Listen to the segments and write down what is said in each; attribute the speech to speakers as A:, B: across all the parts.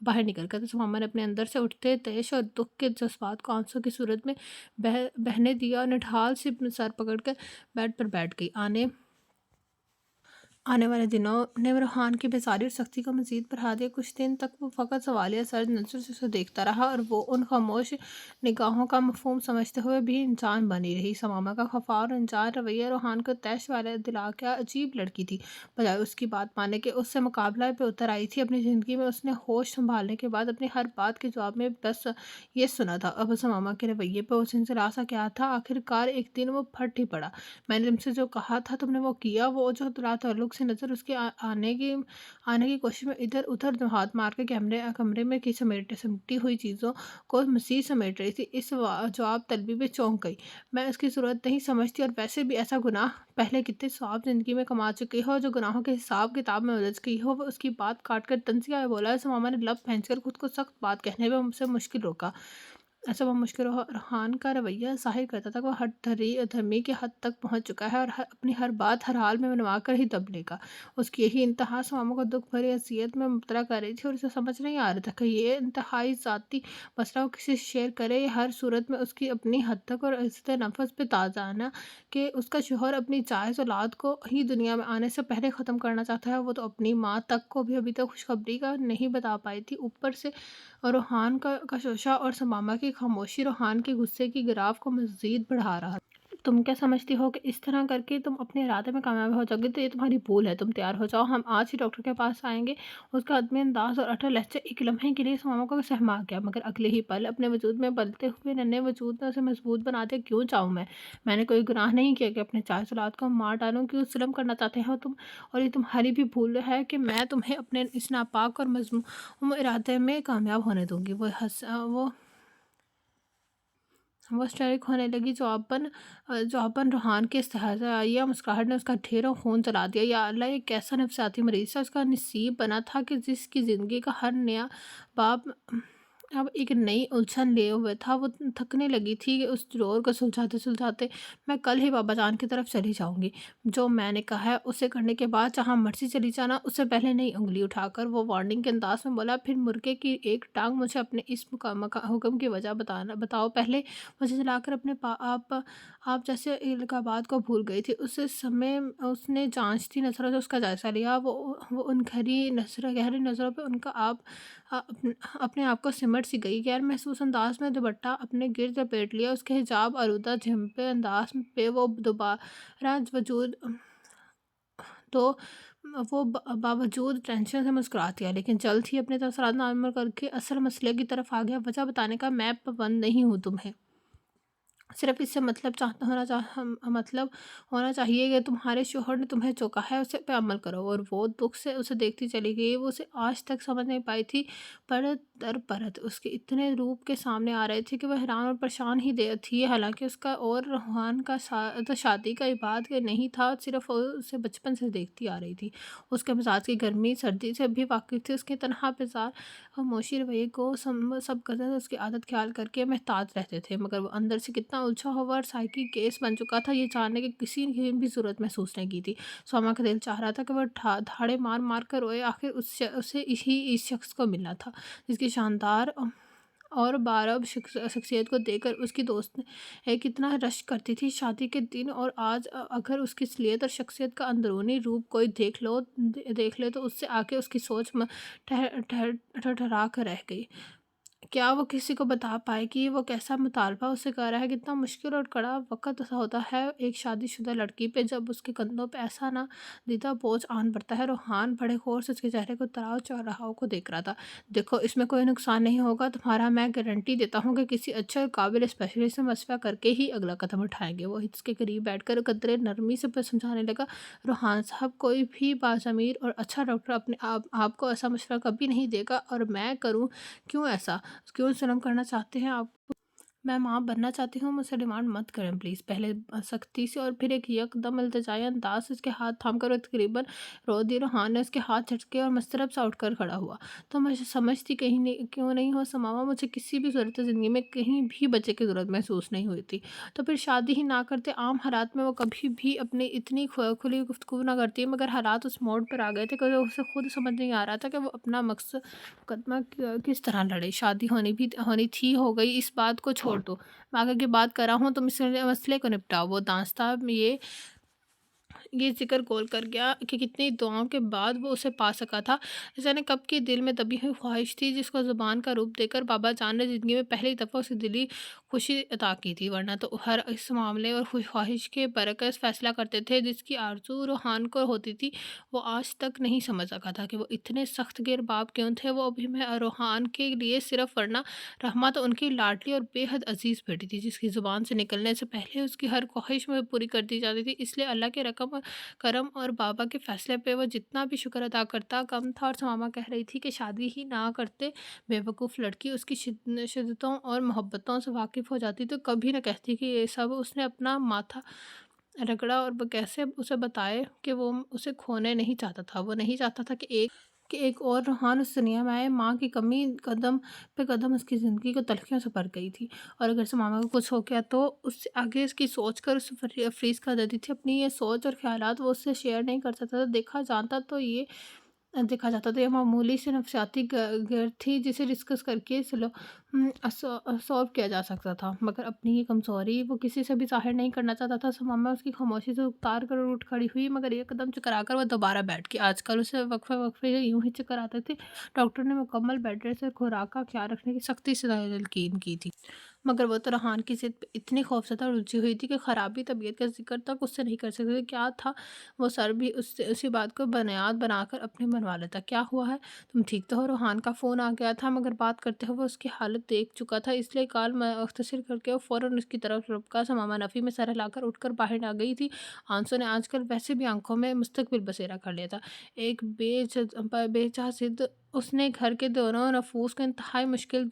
A: باہر نکل کر تو ثمامہ نے اپنے اندر سے اٹھتے تیش اور دکھ کے جذبات کو آنسوں کی صورت میں بہنے دیا اور نڈھال سے سر پکڑ کر بیڈ پر بیٹھ گئی۔ آنے والے دنوں نے روحان کی بیزاری اور سختی کو مزید بڑھا دیا۔ کچھ دن تک وہ فقط سوالیہ سرد نظر سے اسے دیکھتا رہا اور وہ ان خاموش نگاہوں کا مفہوم سمجھتے ہوئے بھی انسان بنی رہی۔ ثمامہ کا خفا اور انجان رویہ روحان کو طیش والے دلا کیا عجیب لڑکی تھی، بجائے اس کی بات ماننے کے اس سے مقابلہ پہ اتر آئی تھی۔ اپنی زندگی میں اس نے ہوش سنبھالنے کے بعد اپنی ہر بات کے جواب میں بس یہ سنا تھا۔ اب ثمامہ کے رویے پہ اس انزلا سا کیا تھا؟ آخرکار ایک دن وہ پھٹ ہی پڑا۔ میں نے تم سے جو کہا تھا تم نے وہ کیا۔ وہ جو لا تعلق سی نظر اس کے آنے کی کوشش میں ادھر ادھر ہاتھ مار کے کمرے میں کی سمٹی ہوئی چیزوں کو مزید سمیٹ رہی تھی، اس جواب طلبی میں چونک گئی۔ میں اس کی ضرورت نہیں سمجھتی، اور ویسے بھی ایسا گناہ پہلے کتنے ثواب زندگی میں کما چکی ہو جو گناہوں کے حساب کتاب میں الجھ گئی ہو۔ وہ اس کی بات کاٹ کر طنزیہ میں بولا۔ ثمامہ نے لب پھینچ کر خود کو سخت بات کہنے میں سے مشکل روکا۔ ایسا وہ مشکل روحان کا رویہ ظاہر کرتا تھا کہ وہ ہٹ دھرمی کی حد تک پہنچ چکا ہے اور اپنی ہر بات ہر حال میں منوا کر ہی دب لے گا۔ اس کی یہی انتہا ثمامہ کو دکھ بھری اذیت میں مبتلا کر رہی تھی، اور اسے سمجھ نہیں آ رہا تھا کہ یہ انتہائی ذاتی مسئلہ وہ کسی سے شیئر کرے یا ہر صورت میں اس کی اپنی حد تک اور عزت نفس پہ تازانہ کہ اس کا شوہر اپنی جائز اولاد کو ہی دنیا میں آنے سے پہلے ختم کرنا چاہتا ہے۔ وہ تو اپنی ماں تک کو بھی ابھی تک خوشخبری کا نہیں بتا پائی تھی، اوپر سے روحان کا شوشہ اور ثمامہ کی خاموشی روحان کے غصے کی گراف کو مزید بڑھا رہا تھا۔ تم کیا سمجھتی ہو کہ اس طرح کر کے تم اپنے ارادے میں کامیاب ہو جاؤ گی؟ تو یہ تمہاری بھول ہے۔ تم تیار ہو جاؤ، ہم آج ہی ڈاکٹر کے پاس آئیں گے۔ اس کا عدمی انداز اور اٹل لہجہ ایک لمحے کے لیے ثمامہ کو سہما گیا، مگر اگلے ہی پل اپنے وجود میں پلتے ہوئے ننھے وجود نے اسے مضبوط بنا دیا۔ کیوں جاؤں میں نے کوئی گناہ نہیں کیا کہ اپنے جائز اولاد کو مار ڈالوں؟ کیوں ظلم کرنا چاہتے ہو تم؟ اور یہ تمہاری بھی بھول ہے کہ میں تمہیں اپنے اس ناپاک اور مذموم ارادے میں کامیاب ہونے دوں گی۔ وہ شریک ہونے لگی۔ جواباً روحان کے استہزائیہ مسکراہٹ نے اس کا ڈھیروں خون جلا دیا۔ یا اللہ، یہ کیسا نفسیاتی مریض تھا! اس کا نصیب بنا تھا کہ جس کی زندگی کا ہر نیا باب اب ایک نئی الجھن لیے ہوئے تھا۔ وہ تھکنے لگی تھی کہ اس ڈور کو سلجھاتے میں کل ہی بابا جان کی طرف چلی جاؤں گی۔ جو میں نے کہا ہے اسے کرنے کے بعد جہاں مرضی چلی جانا۔ اس سے پہلے نئی انگلی اٹھا کر وہ وارننگ کے انداز میں بولا، پھر مرغے کی ایک ٹانگ مجھے اپنے اس حکم کی وجہ بتاؤ پہلے۔ وہ جھنجھلا کر اپنے آپ جیسے القابات کو بھول گئی تھی۔ اس سمے اس نے جانچتی نظروں سے اس کا جائزہ لیا۔ وہ ان گہری نظروں پہ ان کا اپنے آپ کو سمٹ سی گئی۔ غیر محسوس انداز میں دوپٹہ اپنے گرد لپیٹ لیا۔ اس کے حجاب آلودہ جھمپے انداز پہ وہ باوجود ٹینشن سے مسکرا دیا، لیکن جلد ہی اپنے تاثرات نامور کر کے اصل مسئلے کی طرف آ گیا۔ وجہ بتانے کا میں پابند نہیں ہوں تمہیں، صرف اس سے مطلب ہونا چاہیے کہ تمہارے شوہر نے تمہیں جو کہا ہے اسے پہ عمل کرو۔ اور وہ دکھ سے اسے دیکھتی چلی گئی۔ وہ اسے آج تک سمجھ نہیں پائی تھی، پرت در پرت اس کے اتنے روپ کے سامنے آ رہے تھے کہ وہ حیران اور پریشان ہی تھی۔ حالانکہ اس کا اور روحان کا شادی کا بات نہیں تھا، صرف اسے بچپن سے دیکھتی آ رہی تھی۔ اس کے مزاج کی گرمی سردی سے بھی واقف تھی۔ اس کے تنہا بیزار خاموشی رویے کو سب کزن اس کی عادت خیال کر کے محتاط رہتے تھے، مگر وہ اندر سے کتنا الجھا ہوا اور سائیکی کیس بن چکا تھا یہ جاننے کی کسی نے بھی ضرورت محسوس نہیں کی تھی۔ ثمامہ کا دل چاہ رہا تھا کہ وہ دھاڑے مار مار کر روئے۔ آخر اسے اس شخص کو ملنا تھا جس کی شاندار اور بارب شخصیت کو دیکھ کر اس کی دوست نے کتنا رشک کرتی تھی شادی کے دن، اور آج اگر اس کی اصلیت اور شخصیت کا اندرونی روپ کوئی دیکھ لے تو اس سے آگے اس کی سوچ ٹھٹھرا کر رہ گئی۔ کیا وہ کسی کو بتا پائے کہ وہ کیسا مطالبہ اسے کر رہا ہے؟ کتنا مشکل اور کڑا وقت ہوتا ہے ایک شادی شدہ لڑکی پہ جب اس کے کندھوں پہ ایسا نہ دیدہ بوجھ آن پڑتا ہے۔ روحان بڑے غور سے اس کے چہرے کو تراؤ چوراہوں کو دیکھ رہا تھا۔ دیکھو، اس میں کوئی نقصان نہیں ہوگا تمہارا، میں گارنٹی دیتا ہوں کہ کسی اچھے اور قابل اسپیشلسٹ سے مشورہ کر کے ہی اگلا قدم اٹھائیں گے۔ وہ اس کے قریب بیٹھ کر قدرے نرمی سے سمجھانے لگا، روحان صاحب، کوئی بھی باضمیر اور اچھا ڈاکٹر اپنے آپ کو ایسا مشورہ کبھی نہیں دے گا، اور میں کروں کیوں ایسا؟ کیوں ظلم کرنا چاہتے ہیں آپ؟ میں ماں بننا چاہتی ہوں، مجھ سے ڈیمانڈ مت کریں پلیز، پہلے سختی سے اور پھر ایک یکدم التجائی انداز سے اس کے ہاتھ تھام کر وہ تقریباً رو دی۔ روحان نے اس کے ہاتھ جھٹکے اور مسترب سا اٹھ کر کھڑا ہوا۔ تو مجھے سمجھتی کہیں نہیں کیوں نہیں ہو سماما، مجھے کسی بھی صورت زندگی میں کہیں بھی بچے کی ضرورت محسوس نہیں ہوئی تھی، تو پھر شادی ہی نہ کرتے۔ عام حالات میں وہ کبھی بھی اپنی اتنی کھلی گفتگو نہ کرتی، مگر حالات اس موڑ پر آ گئے تھے کہ اسے خود سمجھ نہیں آ رہا تھا کہ وہ اپنا مقدمہ کس طرح لڑے۔ شادی ہونی تھی، ہو گئی، اس بات کو چھوڑ دو، میں آگے کی بات کر رہا ہوں، تم اس مسئلے کو نپٹاؤ۔ وہ دانستہ یہ ذکر گول کر گیا کہ کتنی دعاؤں کے بعد وہ اسے پا سکا تھا، جیسے کب کی دل میں دبی ہوئی خواہش تھی، جس کو زبان کا روپ دے کر بابا جان نے زندگی میں پہلی دفعہ اسے دلی خوشی عطا کی تھی، ورنہ تو ہر اس معاملے اور خواہش کے برعکس فیصلہ کرتے تھے۔ جس کی آرزو روحان کو ہوتی تھی، وہ آج تک نہیں سمجھ سکا تھا کہ وہ اتنے سخت گیر باپ کیوں تھے۔ وہ ابھی میں روحان کے لیے صرف، ورنہ رحمہ تو ان کی لاڈلی اور بے حد عزیز بیٹی تھی، جس کی زبان سے نکلنے سے پہلے اس کی ہر خواہش میں پوری کر دی جاتی تھی۔ اس لیے اللہ کے کرم اور بابا کے فیصلے پہ وہ جتنا بھی شکر ادا کرتا کم تھا۔ اور سماما کہہ رہی تھی کہ شادی ہی نہ کرتے، بیوقوف لڑکی اس کی شدتوں اور محبتوں سے واقف ہو جاتی تو کبھی نہ کہتی کہ یہ سب۔ اس نے اپنا ماتھا رگڑا اور وہ کیسے اسے بتائے کہ وہ اسے کھونے نہیں چاہتا تھا۔ وہ نہیں چاہتا تھا کہ ایک اور روحان اس دنیا میں آئے۔ ماں کی کمی قدم پہ قدم اس کی زندگی کو تلخیوں سے بھر گئی تھی، اور اگر سماما کو کچھ ہو گیا تو اس سے آگے اس کی سوچ کر اسے فریز کر دیتی تھی۔ اپنی یہ سوچ اور خیالات وہ اس سے شیئر نہیں کر سکتا تھا۔ دیکھا جاتا تو یہ معمولی سے نفسیاتی گر تھی جسے ڈسکس کر کے سولو کیا جا سکتا تھا، مگر اپنی یہ کمزوری وہ کسی سے بھی ظاہر نہیں کرنا چاہتا تھا۔ سماما اس کی خاموشی سے اکتار کر اٹھ کھڑی ہوئی، مگر ایک قدم چکرا کر وہ دوبارہ بیٹھ گئی۔ آج کل اسے وقفے یوں ہی چکر آتے تھے۔ ڈاکٹر نے مکمل بیڈ ریسٹ اور خوراک کا خیال رکھنے کی سختی سے تلقین کی تھی، مگر وہ تو روحان کی ضد پہ اتنی خوفزدہ اور الجھی ہوئی تھی کہ خرابی طبیعت کا ذکر تک اس سے نہیں کر سکتی تھی۔ کیا تھا وہ سر بھی اسی بات کو بنیاد بنا کر اپنے منوا لیتا۔ کیا ہوا ہے؟ تم ٹھیک تو ہو؟ روحان کا فون آ گیا تھا، مگر بات کرتے ہوئے اس کی حالت دیکھ چکا تھا، اس لیے کال مختصر کر کے وہ فوراً اس کی طرف لپکا۔ سماما نفی میں سر ہلا کر اٹھ کر باہر آ گئی تھی۔ آنسو نے آج کل ویسے بھی آنکھوں میں مستقبل بسیرا کر لیا تھا۔ ایک بے جا ضد اس نے گھر کے دونوں نفوس کو انتہائی مشکل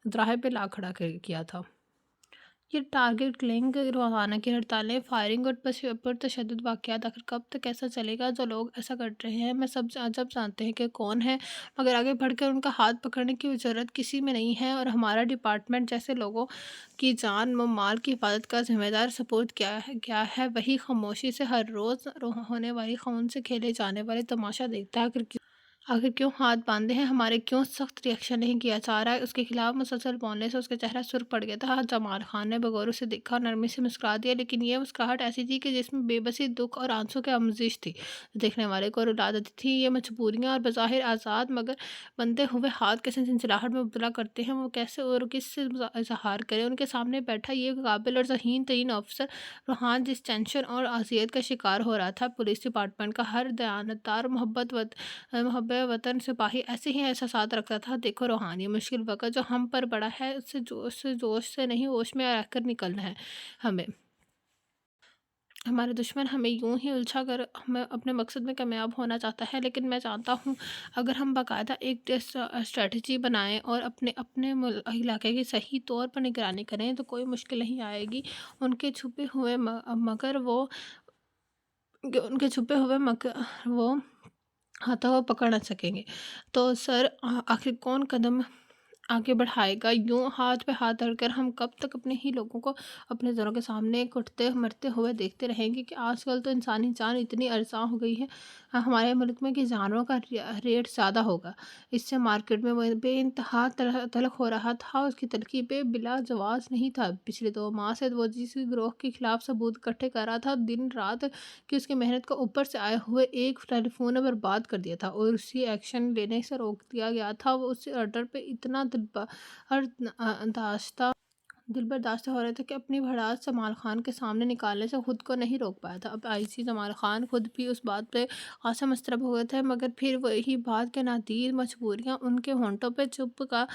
A: دوراہے پہ لا کھڑا کیا تھا۔ یہ ٹارگٹ کلنگ، روزانہ کی ہڑتالیں، فائرنگ اور پرتشدد واقعات، آخر کب تک ایسا چلے گا؟ جو لوگ ایسا کر رہے ہیں میں سب جب جانتے ہیں کہ کون ہے، مگر آگے بڑھ کر ان کا ہاتھ پکڑنے کی جرات کسی میں نہیں ہے، اور ہمارا ڈپارٹمنٹ جیسے لوگوں کی جان و مال کی حفاظت کا ذمہ دار سپرد کیا ہے، وہی خاموشی سے ہر روز ہونے والی خون سے کھیلے جانے والے تماشا دیکھتا ہے۔ آخر کیوں ہاتھ باندھے ہیں ہمارے؟ کیوں سخت ریئیکشن نہیں کیا جا رہا ہے؟ اس کے خلاف مسلسل بولنے سے اس کا چہرہ سرخ پڑ گیا تھا۔ جمال خان نے بغور اسے دیکھا اور نرمی سے مسکرا دیا، لیکن یہ مسکراہٹ ایسی تھی کہ جس میں بے بسی، دکھ اور آنسو کی آمیزش تھی، جو دیکھنے والے کو رلا دیتی تھی۔ یہ مجبوریاں اور بظاہر آزاد مگر بندھے ہوئے ہاتھ کیسے چنچلاہٹ میں مبتلا کرتے ہیں، وہ کیسے اور کس سے اظہار کرے؟ ان کے سامنے بیٹھا یہ قابل اور ذہین ترین افسر روحان جس ٹینشن اور اذیت کا شکار ہو رہا تھا، پولیس ڈپارٹمنٹ کا ہر دیانتدار محب وطن سپاہی ایسے ہی احساسات رکھتا تھا۔ دیکھو روحان، یہ مشکل وقت جو ہم پر بڑا ہے، اس سے جوش سے نہیں، ہوش میں رہ کر نکلنا ہے ہمیں۔ ہمارے دشمن ہمیں یوں ہی الجھا کر ہمیں اپنے مقصد میں کامیاب ہونا چاہتا ہے، لیکن میں جانتا ہوں اگر ہم باقاعدہ ایک اسٹریٹجی بنائیں اور اپنے علاقے کی صحیح طور پر نگرانی کریں تو کوئی مشکل نہیں آئے گی۔ ان کے چھپے ہوئے مکر وہ ہاتھوں پکڑ نہ سکیں گے، تو سر آخر کون قدم آگے بڑھائے گا؟ یوں ہاتھ پہ ہاتھ دھر کر ہم کب تک اپنے ہی لوگوں کو اپنے زروں کے سامنے کٹتے مرتے ہوئے دیکھتے رہیں گے؟ کہ آج کل تو انسانی جان اتنی ارزاں ہو گئی ہے ہمارے ملک میں کہ جانوروں کا ریٹ زیادہ ہوگا، اس سے مارکیٹ میں وہ بے انتہا تلخ ہو رہا تھا، اس کی تلخی پہ بلا جواز نہیں تھا۔ پچھلے 2 ماہ سے وہ جس گروہ کے خلاف ثبوت اکٹھے کر رہا تھا، دن رات کی اس کی محنت کو اوپر سے آئے ہوئے ایک ٹیلی فون برباد کر دیا تھا اور اسے ایکشن لینے سے روک دیا گیا تھا۔ وہ اس آرڈر پہ اتنا دل برداشتہ ہو رہے تھے کہ اپنی بھڑاس جمال خان کے سامنے نکالنے سے خود کو نہیں روک پایا تھا۔ اب آئی سی جمال خان خود بھی اس بات پہ خاصا مضطرب ہو گئے تھے، مگر پھر وہی بات کہ نادیر مجبوریاں ان کے ہونٹوں پہ چپ کا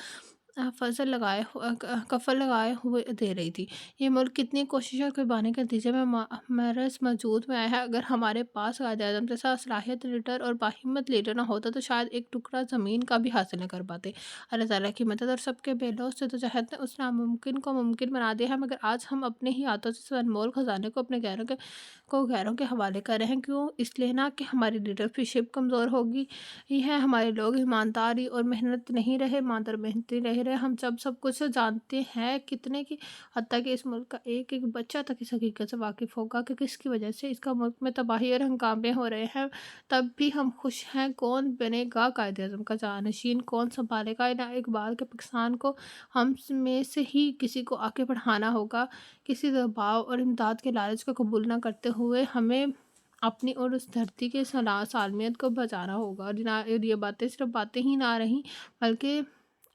A: کفن لگائے ہوئے دے رہی تھی۔ یہ ملک کتنی کوشش اور قربانی کے نتیجے میں مرض موجود میں آیا ہے۔ اگر ہمارے پاس قائد اعظم جیسا صلاحیت لیڈر اور باہمت لیڈر نہ ہوتا تو شاید ایک ٹکڑا زمین کا بھی حاصل نہ کر پاتے۔ اللہ تعالیٰ کی مدد اور سب کے بے لوث جدوجہد نے اس ناممکن کو ممکن بنا دیا ہے، مگر آج ہم اپنے ہی ہاتھوں سے اس انمول خزانے کو اپنے غیروں کے حوالے کر رہے ہیں۔ کیوں؟ اس لیے نہ کہ ہماری لیڈرشپ کمزور ہوگی ہے، ہمارے لوگ ایمانداری اور محنت نہیں رہے، ایماندار محنتی نہیں رہے۔ ہم سب کچھ جانتے ہیں، کتنے کی حتیٰ کہ اس ملک کا ایک ایک بچہ تک اس حقیقت سے واقف ہوگا کہ کس کی وجہ سے اس کا ملک میں تباہی اور ہنگامے ہو رہے ہیں۔ تب بھی ہم خوش ہیں۔ کون بنے گا قائد اعظم کا جانشین؟ کون سنبھالے گا اقبال کے پاکستان کو؟ ہم میں سے ہی کسی کو آگے بڑھانا ہوگا۔ کسی دباؤ اور امداد کے لالچ کو قبول نہ کرتے ہوئے ہمیں اپنی اور اس دھرتی کے سالمیت کو بچانا ہوگا۔ اور یہ باتیں صرف باتیں ہی نہ رہیں بلکہ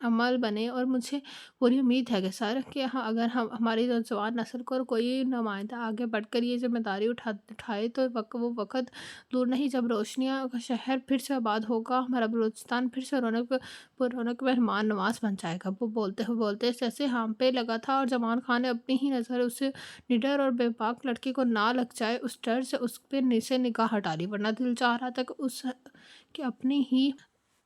A: عمل بنے۔ اور مجھے پوری امید ہے کہ سر کہ اگر ہماری نوجوان نسل کو اور کوئی نمائندہ آگے بڑھ کر یہ ذمہ داری اٹھائے تو وہ وقت دور نہیں جب روشنیاں کا شہر پھر سے آباد ہوگا، ہمارا بلوچستان پھر سے رونق مہمان نواز بن جائے گا۔ وہ بولتے جیسے ہم پہ لگا تھا، اور زمان خان نے اپنی ہی نظر اس نڈر اور بے باک لڑکی کو نہ لگ جائے اس ڈر سے اس پہ سے نگاہ ہٹا لی، ورنہ دل چاہ رہا تھا کہ اپنی ہی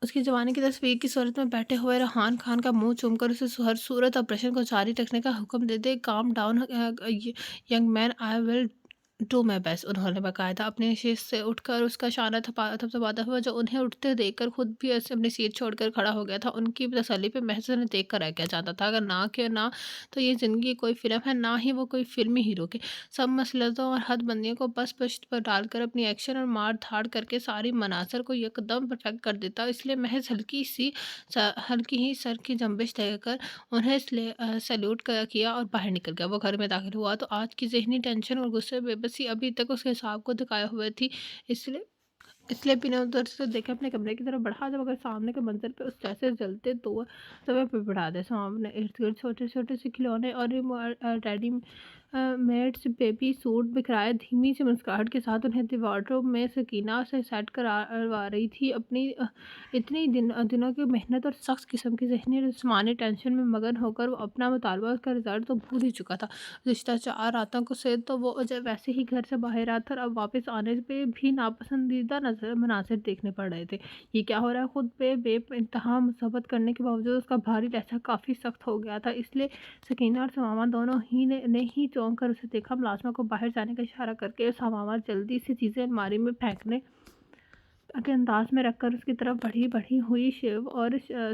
A: اس کی جوانی کی تصویر کی صورت میں بیٹھے ہوئے ریحان خان کا منہ چوم کر اسے ہر صورت آپریشن کو جاری رکھنے کا حکم دے دے۔ Come down young man, I will do my best, انہوں نے باقاعدہ اپنی نشست سے اٹھ کر اس کا شانہ تھپتھپاتا ہوا جو انہیں اٹھتے دیکھ کر خود بھی اپنی سیٹ چھوڑ کر کھڑا ہو گیا تھا۔ ان کی تسلی پہ محض انہیں دیکھ کر رہ گیا جاتا تھا۔ اگر نہ تو یہ زندگی کوئی فلم ہے، نہ ہی وہ کوئی فلمی ہیرو کے سب مسلطوں اور حد بندیوں کو بس پشت پر ڈال کر اپنی ایکشن اور مار دھاڑ کر کے ساری مناظر کو یکدم پرفیکٹ کر دیتا۔ اس لیے محض ہلکی ہی سر کی جنبش دے کر انہیں سیلیوٹ کیا اور باہر نکل گیا۔ وہ گھر میں داخل ہوا تو آج کی ذہنی ٹینشن اور غصے بے بسی ابھی تک اس کے حساب کو دکھائے ہوئے تھی۔ اس لیے بنا ادھر سے دیکھے اپنے کمرے کی طرف بڑھا، جب اگر سامنے کے منظر پہ اس جیسے جلتے توے پہ بڑھا دے۔ سامنے ارد گرد چھوٹے چھوٹے سے کھلونے اور ریڈی میڈ بیبی سوٹ بکھرائے، دھیمی سی مسکراہٹ کے ساتھ انہیں وارڈروب میں سکینہ سے سیٹ کروا رہی تھی۔ اپنی اتنی دنوں کی محنت اور سخت قسم کی ذہنی اور جسمانی ٹینشن میں مگن ہو کر وہ اپنا مطالبہ اس کا رزلٹ تو بھول ہی چکا تھا۔ گزشتہ 4 راتوں سے تو وہ ویسے ہی گھر سے باہر آتا اور اب واپس آنے پہ بھی ناپسندیدہ مناظر دیکھنے پڑ رہے تھے۔ یہ کیا ہو رہا ہے؟ خود پہ بے انتہا مثبت کرنے کے باوجود اس کا بھاری لہجہ کافی سخت ہو گیا تھا۔ اس لیے سکینہ اور ثمامہ دونوں ہی نے ہی چونک کر اسے دیکھا۔ ملازمہ کو باہر جانے کا اشارہ کر کے ثمامہ جلدی سے چیزیں الماری میں پھینکنے کے انداز میں رکھ کر اس کی طرف بڑھی ہوئی شیو اور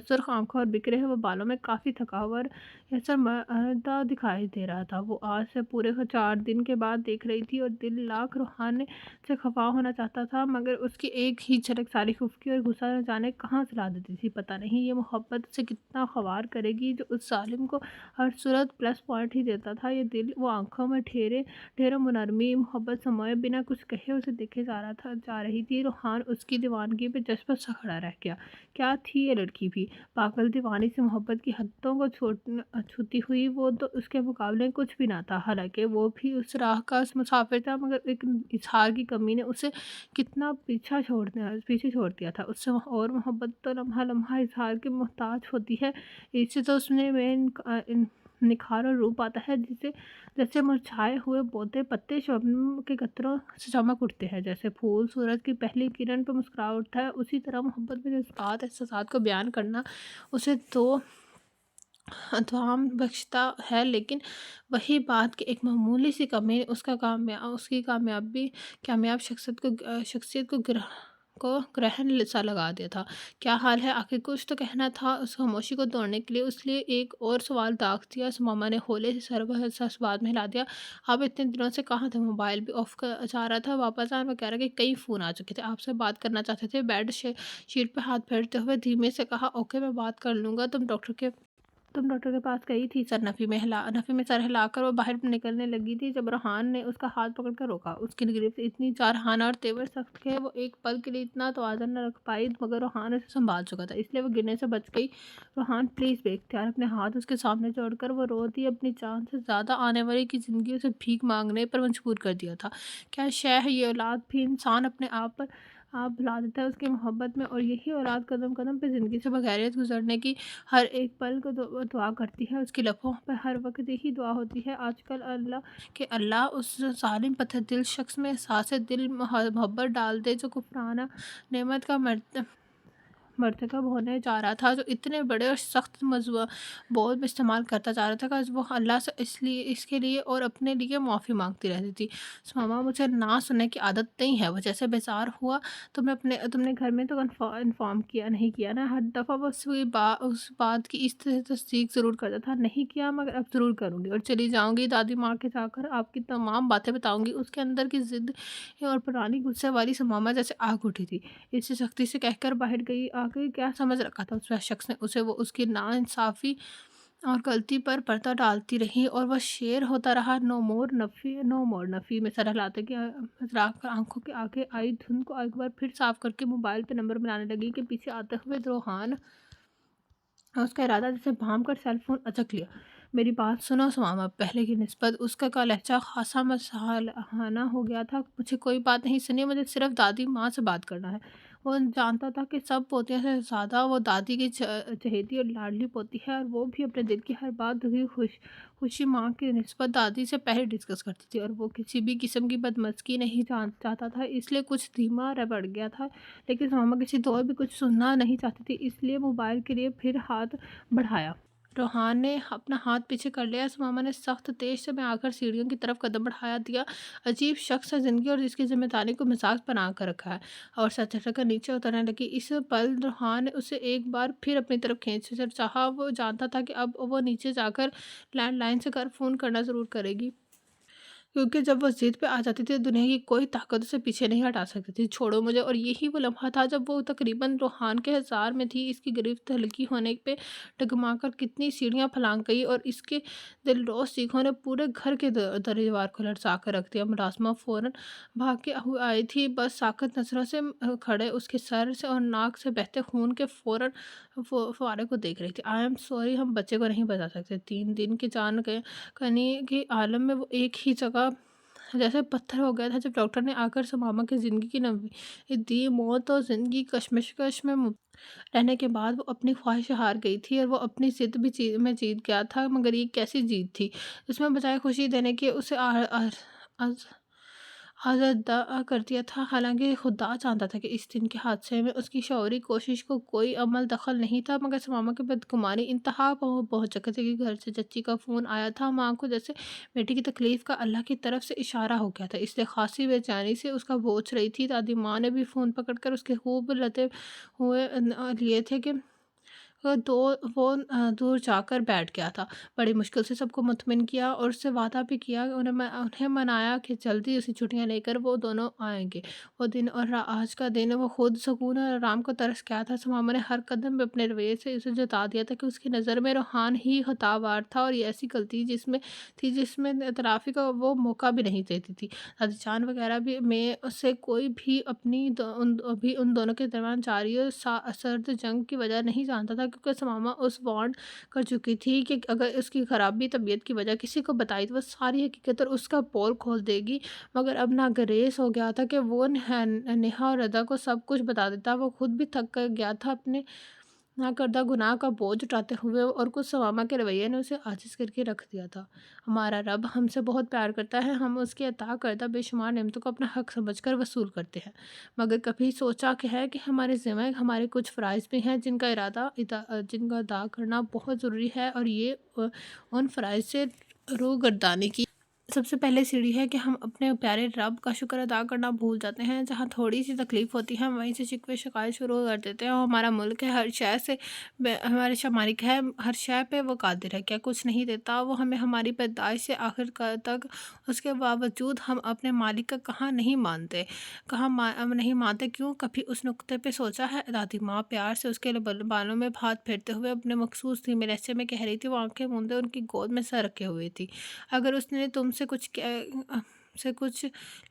A: سرخ آنکھوں اور بکھرے ہوئے بالوں میں کافی تھکا ہوا اور شرمندہ دکھائی دے رہا تھا۔ وہ آج سے پورے 4 دن کے بعد دیکھ رہی تھی اور دل لاکھ روحان سے خفا ہونا چاہتا تھا، مگر اس کی ایک ہی جھلک ساری خفگی اور غصہ نہ جانے کہاں سے لا دیتی تھی۔ پتہ نہیں یہ محبت سے کتنا خوار کرے گی جو اس ظالم کو ہر صورت پلس پوائنٹ ہی دیتا تھا۔ یہ دل وہ آنکھوں میں ڈھیروں منرمی محبت سموئے بنا کچھ کہے اسے دیکھے جا رہی تھی۔ روحان اس کی دیوانگی پہ جذبہ سا کھڑا رہ گیا۔ کیا تھی یہ لڑکی بھی؟ پاگل دیوانی سے محبت کی حدوں کو چھوتی ہوئی وہ تو اس کے مقابلے کچھ بھی نہ تھا۔ حالانکہ وہ بھی اس راہ کا مسافر تھا، مگر ایک اظہار کی کمی نے اسے کتنا پیچھے چھوڑ دیا تھا۔ اس سے اور محبت تو لمحہ لمحہ اظہار کی محتاج ہوتی ہے۔ اس سے تو اس میں نکھار اور روپ آتا ہے جیسے مرجھائے ہوئے پودے پتے شبنم کے قطروں سے چمک اٹھتے ہیں، جیسے پھول سورج کی پہلی کرن پہ مسکرا اٹھتا ہے، اسی طرح محبت میں جذبات احساسات کو بیان کرنا اسے تو ادوام بخشتا ہے، لیکن وہی بات کہ ایک معمولی سی کمی نے اس کی کامیاب شخصیت کو گرہن سا لگا دیا تھا۔ کیا حال ہے؟ آخر کچھ تو کہنا تھا اس خاموشی کو توڑنے کے لیے۔ اس لیے ایک اور سوال داغ دیا۔ ثمامہ نے ہولے سے سر کو حساس بات میں ہلا دیا۔ آپ اتنے دنوں سے کہاں تھے؟ موبائل بھی آف جا رہا تھا، واپس آنے وغیرہ کے کئی فون آ چکے تھے، آپ سے بات کرنا چاہتے تھے۔ بیڈ شیٹ پہ ہاتھ پھیرتے ہوئے دھیمے سے کہا، اوکے میں بات کر لوں گا۔ تم ڈاکٹر کے پاس گئی تھی سر؟ نفی میں سر ہلا کر وہ باہر نکلنے لگی تھی جب روحان نے اس کا ہاتھ پکڑ کر روکا۔ اس کی گرفت اتنی جارحانہ اور تیور سخت کہ وہ ایک پل کے لیے اتنا توازن نہ رکھ پائی، مگر روحان اسے سنبھال چکا تھا، اس لیے وہ گرنے سے بچ گئی۔ روحان پلیز، بے اختیار اپنے ہاتھ اس کے سامنے جوڑ کر وہ رو دی۔ اپنی جان سے زیادہ آنے والی کی زندگی اسے بھیک مانگنے پر مجبور کر دیا تھا۔ کیا شے ہے یہ اولاد بھی؟ انسان اپنے آپ پر آپ بھلا دیتا ہے اس کی محبت میں، اور یہی اولاد قدم قدم پہ زندگی سے بغیریت گزرنے کی ہر ایک پل کو دعا کرتی ہے۔ اس کی لبوں پہ ہر وقت یہی دعا ہوتی ہے آج کل اللہ اس ظالم پتھر دل شخص میں احساس دل محبت ڈال دے جو کفرانہ نعمت کا مرتکب ہونے جا رہا تھا، جو اتنے بڑے اور سخت بول میں استعمال کرتا جا رہا تھا کہ وہ اللہ سے اس کے لیے اور اپنے لیے معافی مانگتی رہتی تھی۔ ماما مجھے نہ سننے کی عادت نہیں ہے، وہ جیسے بیزار ہوا تم نے گھر میں تو انفارم نہیں کیا نا؟ ہر دفعہ وہ اس بات کی اس طرح تصدیق ضرور کرتا تھا، نہیں کیا مگر اب ضرور کروں گی، اور چلی جاؤں گی دادی ماں کے جا کر آپ کی تمام باتیں بتاؤں گی۔ اس کے اندر کی ضد اور پرانی غصے والی ماما جیسے آگ اٹھی تھی، اسے سختی سے کہہ کر باہر گئی۔ آگے کیا سمجھ رکھا تھا اس شخص نے اسے؟ وہ اس کی ناانصافی اور غلطی پر پردہ ڈالتی رہی اور وہ شیر ہوتا رہا۔ نو مور نفی میں سر ہلاتے کہ آنکھوں کے آگے آئی دھند کو ایک بار پھر صاف کر کے موبائل پہ نمبر بنانے لگی کہ پیچھے آتے ہوئے روحان اس کا ارادہ جیسے بھام کر سیل فون اچک لیا۔ میری بات سنو سماما، پہلے کی نسبت اس کا لہجہ خاصا مسالہانہ ہو گیا تھا۔ مجھے کوئی بات نہیں سنی، مجھے صرف دادی ماں سے بات کرنا ہے۔ وہ جانتا تھا کہ سب پوتیوں سے زیادہ وہ دادی کی چہیتی اور لاڈلی پوتی ہے، اور وہ بھی اپنے دل کی ہر بات دکھی خوشی ماں کی نسبت دادی سے پہلے ڈسکس کرتی تھی، اور وہ کسی بھی قسم کی بدمزگی نہیں چاہتا تھا، اس لیے کچھ دھیما ربڑ گیا تھا۔ لیکن ماما کسی دور بھی کچھ سننا نہیں چاہتی تھی، اس لیے موبائل کے لیے پھر ہاتھ بڑھایا۔ روحان نے اپنا ہاتھ پیچھے کر لیا۔ ماما نے سخت تیز سے میں آ کر سیڑھیوں کی طرف قدم بڑھایا دیا۔ عجیب شخص ہے زندگی، اور جس کی ذمہ داری کو مزاج بنا کر رکھا ہے، اور سر جھٹک کر نیچے اترنے لگی۔ اس پل روحان نے اسے ایک بار پھر اپنی طرف کھینچ چاہا۔ وہ جانتا تھا کہ اب وہ نیچے جا کر لینڈ لائن سے گھر فون کرنا ضرور کرے گی، کیونکہ جب وہ ضد پہ آ جاتی تھی دنیا کی کوئی طاقت اسے پیچھے نہیں ہٹا سکتی تھی۔ چھوڑو مجھے۔ اور یہی وہ لمحہ تھا جب وہ تقریباً روحان کے ہزار میں تھی۔ اس کی گرفت ہلکی ہونے پہ ڈگما کر کتنی سیڑھیاں پھلانگ گئی، اور اس کے دلروز چیخوں نے پورے گھر کے در دیوار کو لرزا کر رکھ دیا۔ ملازمہ فوراً بھاگ کے آئی تھی، بس ساکت نظروں سے کھڑے اس کے سر سے اور ناک سے بہتے خون کے فوارے کو دیکھ رہی تھی۔ آئی ایم سوری، ہم بچے کو نہیں بچا سکتے۔ 3 دن کے جان کنی کے عالم میں وہ ایک ہی جگہ جیسے پتھر ہو گیا تھا۔ جب ڈاکٹر نے آ کر ماما کی زندگی کی نوید دی، موت اور زندگی کشمکش میں رہنے کے بعد وہ اپنی خواہش ہار گئی تھی، اور وہ اپنی ضد بھی میں جیت گیا تھا، مگر یہ کیسی جیت تھی؟ اس میں بجائے خوشی دینے کے اسے آزردہ کر دیا تھا۔ حالانکہ خدا جانتا تھا کہ اس دن کے حادثے میں اس کی شعوری کوشش کو کوئی عمل دخل نہیں تھا، مگر ماما کی بدگمانی انتہا پہنچ چکی تھی کہ گھر سے چچی کا فون آیا تھا۔ ماں کو جیسے بیٹی کی تکلیف کا اللہ کی طرف سے اشارہ ہو گیا تھا، اس لیے خاصی بے چینی سے اس کا بوجھ رہی تھی۔ دادی ماں نے بھی فون پکڑ کر اس کے خوب لتے ہوئے لیے تھے کہ وہ دور جا کر بیٹھ گیا تھا۔ بڑی مشکل سے سب کو مطمئن کیا، اور اس سے وعدہ بھی کیا، انہیں منایا کہ جلدی اسی چھٹیاں لے کر وہ دونوں آئیں گے۔ وہ دن اور آج کا دن وہ خود سکون اور آرام کو ترس گیا تھا۔ ماما نے ہر قدم پہ اپنے رویے سے اسے جتا دیا تھا کہ اس کی نظر میں روحان ہی خطاوار تھا، اور یہ ایسی غلطی جس میں اعترافی کا وہ موقع بھی نہیں دیتی تھی۔ دادی جان وغیرہ بھی میں سے کوئی بھی ابھی ان دونوں کے درمیان جاری اور سرد جنگ کی وجہ نہیں جانتا تھا، کیونکہ ماما اس وارن کر چکی تھی کہ اگر اس کی خرابی طبیعت کی وجہ کسی کو بتائی تو وہ ساری حقیقت اور اس کا پول کھول دے گی۔ مگر اب ناگزیر ہو گیا تھا کہ وہ نیہا اور رضا کو سب کچھ بتا دیتا۔ وہ خود بھی تھک گیا تھا اپنے نہ کردہ گناہ کا بوجھ اٹھاتے ہوئے، اور کچھ ماما کے رویے نے اسے عاجز کر کے رکھ دیا تھا۔ ہمارا رب ہم سے بہت پیار کرتا ہے، ہم اس کے عطا کردہ بے شمار نعمتوں کو اپنا حق سمجھ کر وصول کرتے ہیں، مگر کبھی سوچا کہ ہمارے ذمہ ہمارے کچھ فرائض بھی ہیں جن کا ادا کرنا بہت ضروری ہے، اور یہ ان فرائض سے روگردانی کی سب سے پہلے سیڑھی ہے کہ ہم اپنے پیارے رب کا شکر ادا کرنا بھول جاتے ہیں۔ جہاں تھوڑی سی تکلیف ہوتی ہے وہیں سے شکوے شکایت شروع کر دیتے ہیں، اور ہمارا ملک ہے ہر شے سے ہمارے مالک ہے، ہر شے پہ وہ قادر ہے، کیا کچھ نہیں دیتا وہ ہمیں ہماری پیدائش سے آخر تک؟ اس کے باوجود ہم اپنے مالک کا کہاں نہیں مانتے کیوں؟ کبھی اس نقطے پہ سوچا ہے؟ دادی ماں پیار سے اس کے بالوں میں ہاتھ پھیرتے ہوئے اپنے مخصوص دھیمے لہجے میں کہہ رہی تھی۔ وہ آنکھیں موندے ان کی گود میں سر رکھے ہوئے تھی۔ اگر اس نے تم سے کچھ سے کچھ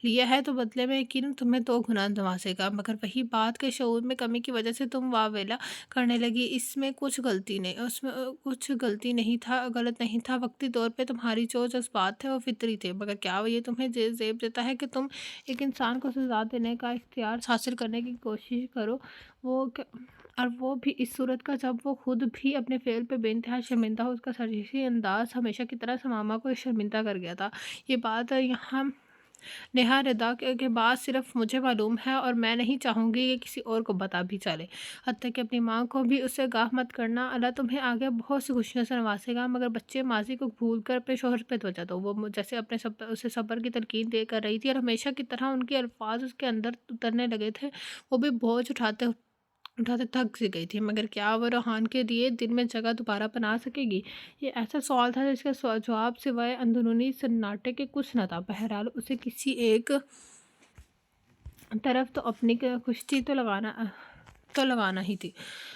A: لیا ہے تو بدلے میں یقیناً تمہیں 2 گنا نوازے گا، مگر وہی بات کے شعور میں کمی کی وجہ سے تم واویلا کرنے لگی۔ اس میں کچھ غلطی نہیں، اس میں کچھ غلط نہیں تھا۔ وقتی طور پہ تمہاری جو جذبات تھے وہ فطری تھے، مگر کیا یہ تمہیں زیب دیتا ہے کہ تم ایک انسان کو سزا دینے کا اختیار حاصل کرنے کی کوشش کرو، اور وہ بھی اس صورت کا جب وہ خود بھی اپنے فعل پہ بے انتہا شرمندہ ہو۔ اس کا سرجشی انداز ہمیشہ کی طرح سماما کو شرمندہ کر گیا تھا۔ یہ بات یہاں نیہا ردا کے بعد صرف مجھے معلوم ہے، اور میں نہیں چاہوں گی کہ کسی اور کو پتہ بھی چلے، حتیٰ کہ اپنی ماں کو بھی اس سے آگاہ مت کرنا۔ اللہ تمہیں آگے بہت سی خوشیوں سے نوازے گا، مگر بچے ماضی کو بھول کر اپنے شوہر پہ توجہ دو۔ وہ جیسے اسے صبر کی تلقین دے کر رہی تھی، اور ہمیشہ کی طرح ان کے الفاظ اس کے اندر اترنے لگے تھے۔ وہ بھی بوجھ اٹھاتے اٹھاتے تھک سی گئی تھی، مگر کیا وہ روحان کے لیے دل میں جگہ دوبارہ بنا سکے گی؟ یہ ایسا سوال تھا جس کا جواب سوائے اندرونی سناٹے کے کچھ نہ تھا۔ بہرحال اسے کسی ایک طرف تو اپنی کشتی تو لگانا ہی تھی۔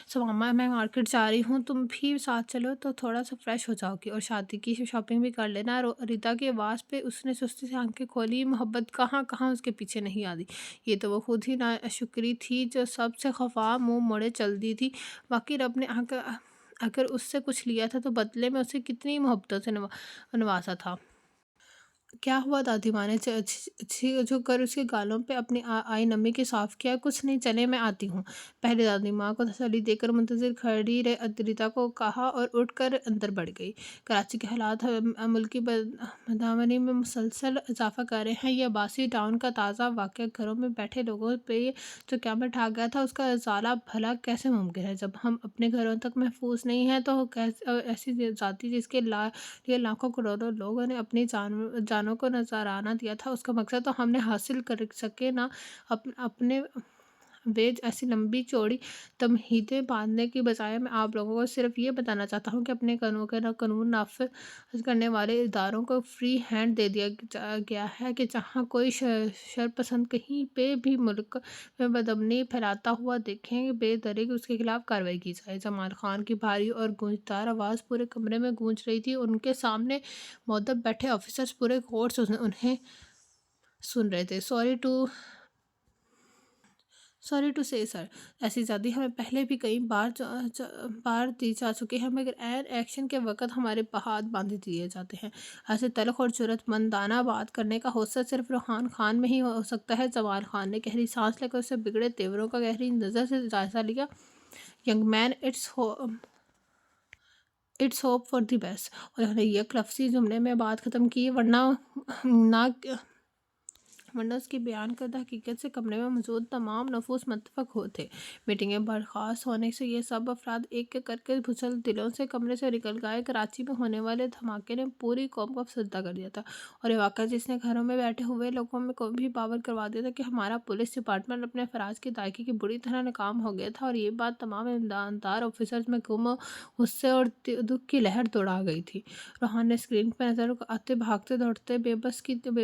A: سماما، میں مارکیٹ جا رہی ہوں، تم بھی ساتھ چلو تو تھوڑا سا فریش ہو جاؤ گی، اور شادی کی شاپنگ بھی کر لینا۔ ردا کی آواز پہ اس نے سستی سے آنکھیں کھولی۔ محبت کہاں کہاں اس کے پیچھے نہیں آتی، یہ تو وہ خود ہی ناشکری تھی جو سب سے خفا منہ موڑے چل دی تھی۔ واقعی رب نے اگر اس سے کچھ لیا تھا تو بدلے میں اسے کتنی محبتوں سے نوازا تھا۔ کیا ہوا؟ دادی ماں نے جو کر اس کے گالوں پہ اپنی آئی نمی کے صاف کیا۔ کچھ نہیں، چلے میں آتی ہوں، پہلے دادی ماں کو تسلی دے کر منتظر کھڑی ریتا کو کہا، اور اٹھ کر اندر بڑھ گئی۔ کراچی کے حالات ملکی بدامنی میں مسلسل اضافہ کر رہے ہیں۔ یہ عباسی ٹاؤن کا تازہ واقعہ گھروں میں بیٹھے لوگوں پہ جو قیامت ڈھا گیا تھا، اس کا ازالہ بھلا کیسے ممکن ہے؟ جب ہم اپنے گھروں تک محفوظ نہیں ہیں تو ایسی ذاتی جس کے لیے لاکھوں کروڑوں لوگوں نے اپنی جانوں کو نذرانہ دیا تھا، اس کا مقصد تو ہم نے حاصل کر سکے نہ۔ اپنے ویج ایسی لمبی چوڑی تمہیدیں باندھنے کی بجائے میں آپ لوگوں کو صرف یہ بتانا چاہتا ہوں کہ اپنے قانون نافذ کرنے والے اداروں کو فری ہینڈ دے دیا گیا ہے کہ جہاں کوئی شرپسند کہیں پہ بھی ملک میں بدامنی پھیلاتا ہوا دیکھیں، بے دریغ اس کے خلاف کارروائی کی جائے۔ جمال خان کی بھاری اور گونجدار آواز پورے کمرے میں گونج رہی تھی، اور ان کے سامنے مؤدب بیٹھے آفیسرز پورے غور سے انہیں سن رہے تھے۔ سوری ٹو سے سر، ایسی زیادتی ہمیں پہلے بھی کئی بار دی جا چکی ہے، مگر عین ایکشن کے وقت ہمارے ہاتھ باندھ دیے جاتے ہیں۔ ایسے تلخ اور جرأت مندانہ بات کرنے کا حوصلہ صرف روحان خان میں ہی ہو سکتا ہے۔ جمال خان نے گہری سانس لے کر اس سے بگڑے تیوروں کا گہری نظر سے جائزہ لیا۔ Young man, it's hope for the best, اور انہوں نے یک لفظی جملے میں بات ختم کی، ورنہ اس کی بیان کردہ حقیقت سے کمرے میں موجود تمام نفوس متفق تھے۔ میٹنگیں برخاست ہونے سے یہ سب افراد ایک ایک کر کے بھچل دلوں سے کمرے سے نکل گئے۔ کراچی میں ہونے والے دھماکے نے پوری قوم کو افسردہ کر دیا تھا، اور یہ واقعہ جس نے گھروں میں بیٹھے ہوئے لوگوں میں کو بھی باور کروا دیا تھا کہ ہمارا پولیس ڈپارٹمنٹ اپنے افراج کی ادائیگی کی بری طرح ناکام ہو گیا تھا، اور یہ بات تمام ایماندار آفیسرز میں غم، غصے اور دکھ کی لہر دوڑا گئی تھی۔ روحان نے اسکرین پہ نظر آتے بھاگتے دوڑتے بے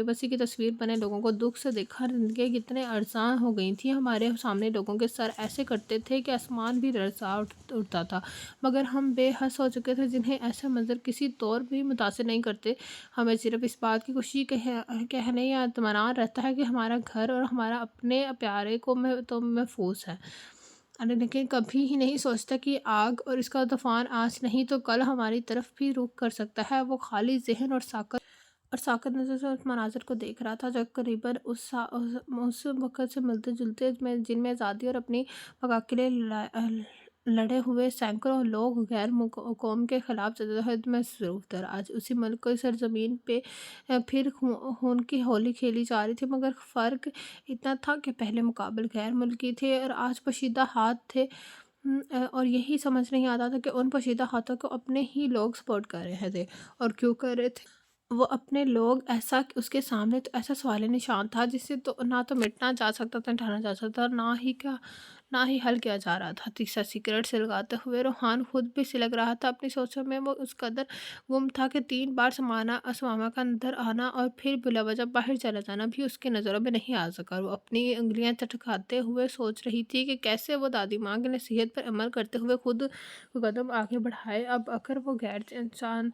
A: بسی کی تصویر بنے لوگوں کو دکھ سے دیکھا۔ زندگیاں کتنے ارزاں ہو گئی تھیں، ہمارے سامنے لوگوں کے سر ایسے کٹتے تھے کہ آسمان بھی لرزا اٹھتا تھا، مگر ہم بے حس ہو چکے تھے، جنہیں ایسے منظر کسی طور بھی متاثر نہیں کرتے۔ ہمیں صرف اس بات کی خوشی کہنے یا اطمینان رہتا ہے کہ ہمارا گھر اور ہمارا اپنے پیارے کو تو محفوظ ہے، لیکن کبھی ہی نہیں سوچتا کہ آگ اور اس کا طوفان آج نہیں تو کل ہماری طرف بھی رخ کر سکتا ہے۔ وہ خالی ذہن اور ساکت نظر سے اس مناظر کو دیکھ رہا تھا جو قریباً اس وقت سے ملتے جلتے، جن میں آزادی اور اپنی بقا کے لیے لڑے ہوئے سینکڑوں لوگ غیر قوم کے خلاف جدوجہد میں مصروف تھے۔ آج اسی ملک کی سرزمین پہ پھر خون کی ہولی کھیلی جا رہی تھی، مگر فرق اتنا تھا کہ پہلے مقابل غیر ملکی تھے اور آج پوشیدہ ہاتھ تھے، اور یہی سمجھ نہیں آتا تھا کہ ان پوشیدہ ہاتھوں کو اپنے ہی لوگ سپورٹ کر رہے تھے، اور کیوں کر رہے تھے وہ اپنے لوگ۔ ایسا اس کے سامنے تو ایسا سوال نشان تھا جس سے تو نہ تو مٹنا جا سکتا تھا، ڈھانا جا سکتا، اور نہ ہی حل کیا جا رہا تھا۔ تیسرا سگریٹ سلگاتے ہوئے روحان خود بھی سلگ رہا تھا۔ اپنی سوچوں میں وہ اس قدر گم تھا کہ 3 بار سماما کا اندر آنا اور پھر بلا وجہ باہر چلا جانا بھی اس کی نظروں میں نہیں آ سکا۔ وہ اپنی انگلیاں چٹکاتے ہوئے سوچ رہی تھی کہ کیسے وہ دادی ماں کی نصیحت پر عمل کرتے ہوئے خود قدم آگے بڑھائے۔ اب اگر وہ غیر انسان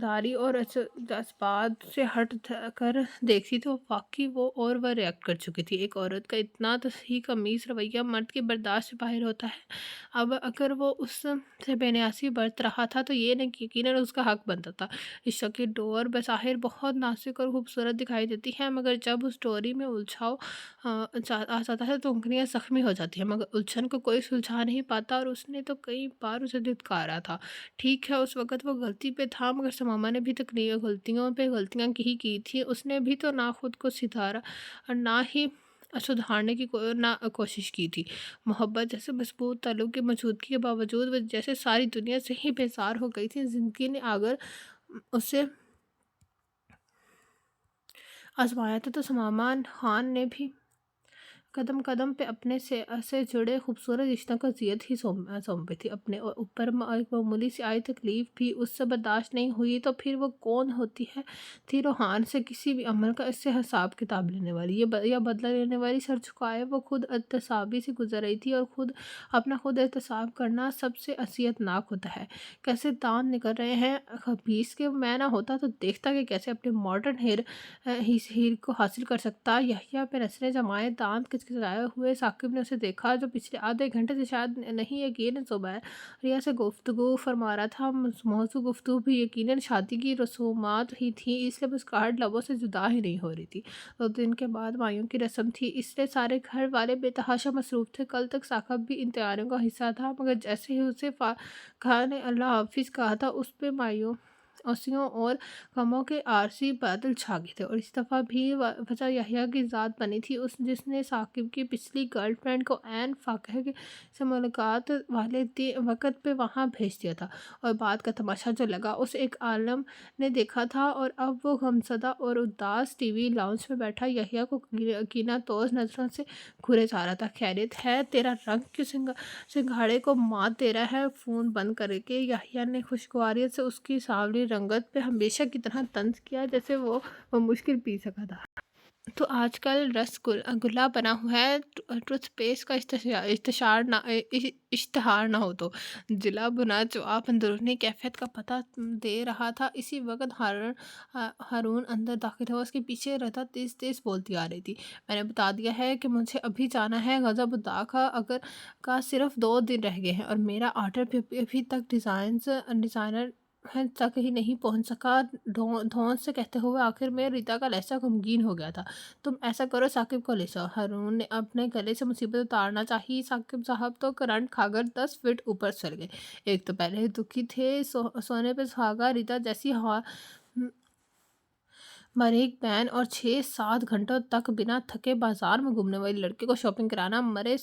A: داری اور جذبات سے ہٹ کر دیکھتی تو واقعی وہ ریئیکٹ کر چکی تھی۔ ایک عورت کا اتنا تصحیح آمیز رویہ مرد کی برداشت سے باہر ہوتا ہے۔ اب اگر وہ اس سے بے نیازی برت رہا تھا تو یہ یقیناً اس کا حق بنتا تھا۔ اس شکل ڈور بظاہر بہت نازک اور خوبصورت دکھائی دیتی ہے، مگر جب اس ڈوری میں الجھاؤ آ جاتا ہے تو انگلیاں زخمی ہو جاتی ہیں، مگر الجھن کو کوئی سلجھا نہیں پاتا۔ اور اس نے تو کئی بار اسے دھتکارا تھا۔ ٹھیک ہے، اس وقت وہ غلطی پہ تھا، مگر سماما نے بھی غلطیوں پہ غلطیاں کی تھی۔ اس نے بھی تو نہ خود کو سدھارا اور نہ ہی سدھارنے کی کوشش کی تھی۔ محبت جیسے مضبوط تعلق کی موجودگی کے باوجود وہ جیسے ساری دنیا سے ہی بیزار ہو گئی تھی۔ زندگی نے اگر اسے آزمایا تھا تو سماما خان نے بھی قدم قدم پہ اپنے سے جڑے خوبصورت رشتوں کو اذیت ہی سونپی تھی۔ اپنے اوپر ایک معمولی سی آئی تکلیف بھی اس سے برداشت نہیں ہوئی تو پھر وہ کون ہوتی تھی روحان سے کسی بھی عمل کا اس سے حساب کتاب لینے والی یا بدلہ لینے والی؟ سر جھکائے وہ خود احتسابی سے گزر رہی تھی، اور خود احتساب کرنا سب سے اذیت ناک ہوتا ہے۔ کیسے دانت نکل رہے ہیں خبیث کے! میں نہ ہوتا تو دیکھتا کہ کیسے اپنے ماڈرن ہیر کو حاصل کر سکتا۔ یحییٰ پہ نظریں جمائے دانت کچکچائے ہوئے ثاقب نے اسے دیکھا، جو پچھلے آدھے گھنٹے سے شاید نہیں یقیناً زبیریہ سے گفتگو فرما رہا تھا۔ موضوع گفتگو بھی یقیناً شادی کی رسومات ہی تھی، اس لیے مسکراہٹ لبوں سے جدا ہی نہیں ہو رہی تھی۔ 2 دن کے بعد مائیوں کی رسم تھی، اس لیے سارے گھر والے بے تحاشا مصروف تھے۔ کل تک ثاقب بھی ان تیاریوں کا حصہ تھا، مگر جیسے ہی اسے خواہ نے اللہ حافظ کہا تھا، اس پہ مایوسیوں اور غموں کے عارضی بادل چھا گئے تھے۔ اور اس دفعہ بھی وجہ یحییٰ کی ذات بنی تھی، جس نے ثاقب کی پچھلی گرل فرینڈ کو عین فاقہ سے ملاقات والے وقت پہ وہاں بھیج دیا تھا۔ اور بات کا تماشا جو لگا اسے ایک عالم نے دیکھا تھا، اور اب وہ غمزدہ اور اداس ٹی وی لاؤنج میں بیٹھا یحییٰ کو کینہ توز نظروں سے گھورے جا رہا تھا۔ خیریت ہے؟ تیرا رنگ کیوں سنگھاڑے کو مات دے رہا ہے؟ فون بند کر کے یحییٰ نے خوشگواری سے اس کی سانولی رنگت پہ ہمیشہ کی طرح طنز کیا، جیسے وہ مشکل پی سکا تھا۔ تو آج کل رس گلا بنا ہوا ہے، ٹوتھ پیسٹ کا اشتہار نہ ہو تو۔ جلا بنا جواب اندرونی کیفیت کا پتہ دے رہا تھا۔ اسی وقت ہارون اندر داخل ہوا۔ اس کے پیچھے ردا تیز تیز بولتی آ رہی تھی، میں نے بتا دیا ہے کہ مجھے ابھی جانا ہے۔ غضب داغا کا صرف 2 دن رہ گئے ہیں اور میرا آرڈر ابھی تک ڈیزائنر تک ہی نہیں پہنچ سکا۔ دھون سے کہتے ہوئے آخر میں ردا کا لہجہ غمگین ہو گیا تھا۔ تم ایسا کرو، ثاقب کو لے جاؤ۔ ہارون نے اپنے گلے سے مصیبت اتارنا چاہی۔ ثاقب صاحب تو کرنٹ کھا کر 10 فٹ اوپر چل گئے۔ ایک تو پہلے ہی دکھی تھے، سونے پہ سہاگا ردا جیسی باریک بین اور 6-7 گھنٹوں تک بنا تھکے بازار میں گھومنے والی لڑکی کو شاپنگ کرانا مرے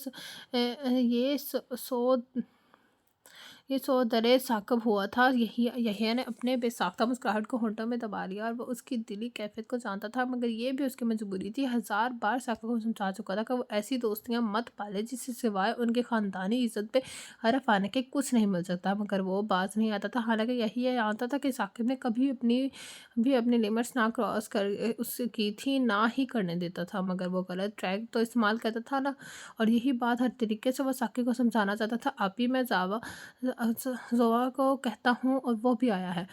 A: یہ سو درے ثاقب ہوا تھا۔ یحییٰ نے اپنے بے ساختہ مسکراہٹ کو ہونٹوں میں دبا لیا، اور وہ اس کی دلی کیفیت کو جانتا تھا، مگر یہ بھی اس کی مجبوری تھی۔ 1000 بار ثاقب کو سمجھا چکا تھا کہ وہ ایسی دوستیاں مت پالے جس سے سوائے ان کی خاندانی عزت پہ حرف آنے کے کچھ نہیں مل سکتا، مگر وہ باز نہیں آتا تھا۔ حالانکہ یحییٰ جانتا تھا کہ ثاقب نے کبھی بھی اپنی لیمٹس نہ کراس کی تھی، نہ ہی کرنے دیتا تھا، مگر وہ غلط ٹریک تو استعمال کرتا تھا نا۔ اور یہی بات ہر طریقے سے وہ ثاقب کو سمجھانا چاہتا تھا۔ آپی، میں زوا کو کہتا ہوں اور وہ بھی آیا ہے۔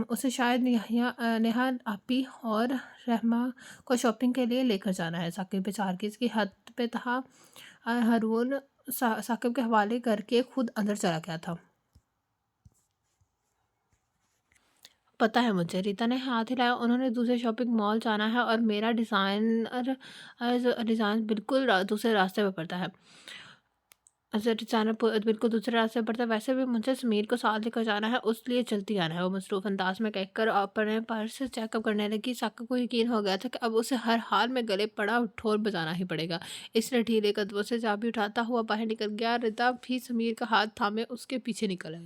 A: اسے شاید نیہا آپی اور رحمہ کو شاپنگ کے لیے لے کر جانا ہے۔ ثاقب بیچارگی کی حد پہ تھا۔ ہارون ثاقب کے حوالے کر کے خود اندر چلا گیا تھا۔ پتہ ہے مجھے، ریتا نے ہاتھ ہلایا۔ انہوں نے دوسرے شاپنگ مال جانا ہے اور میرا ڈیزائن بالکل دوسرے راستے پہ پڑتا ہے۔ بالکل دوسرے راستے پڑتا ہے۔ ویسے بھی مجھے سمیر کو ساتھ لے کر جانا ہے، اس لیے جلدی آنا ہے، وہ مصروف انداز میں کہہ کر اپنے پرس چیک اپ کرنے لگی۔ ثاقب کو یقین ہو گیا تھا کہ اب اسے ہر حال میں گلے پڑا ٹھور بجانا ہی پڑے گا، اس لیے ڈھیلے قدموں سے چابی اٹھاتا ہوا باہر نکل گیا۔ ردا بھی سمیر کا ہاتھ تھامے اس کے پیچھے نکل آئی۔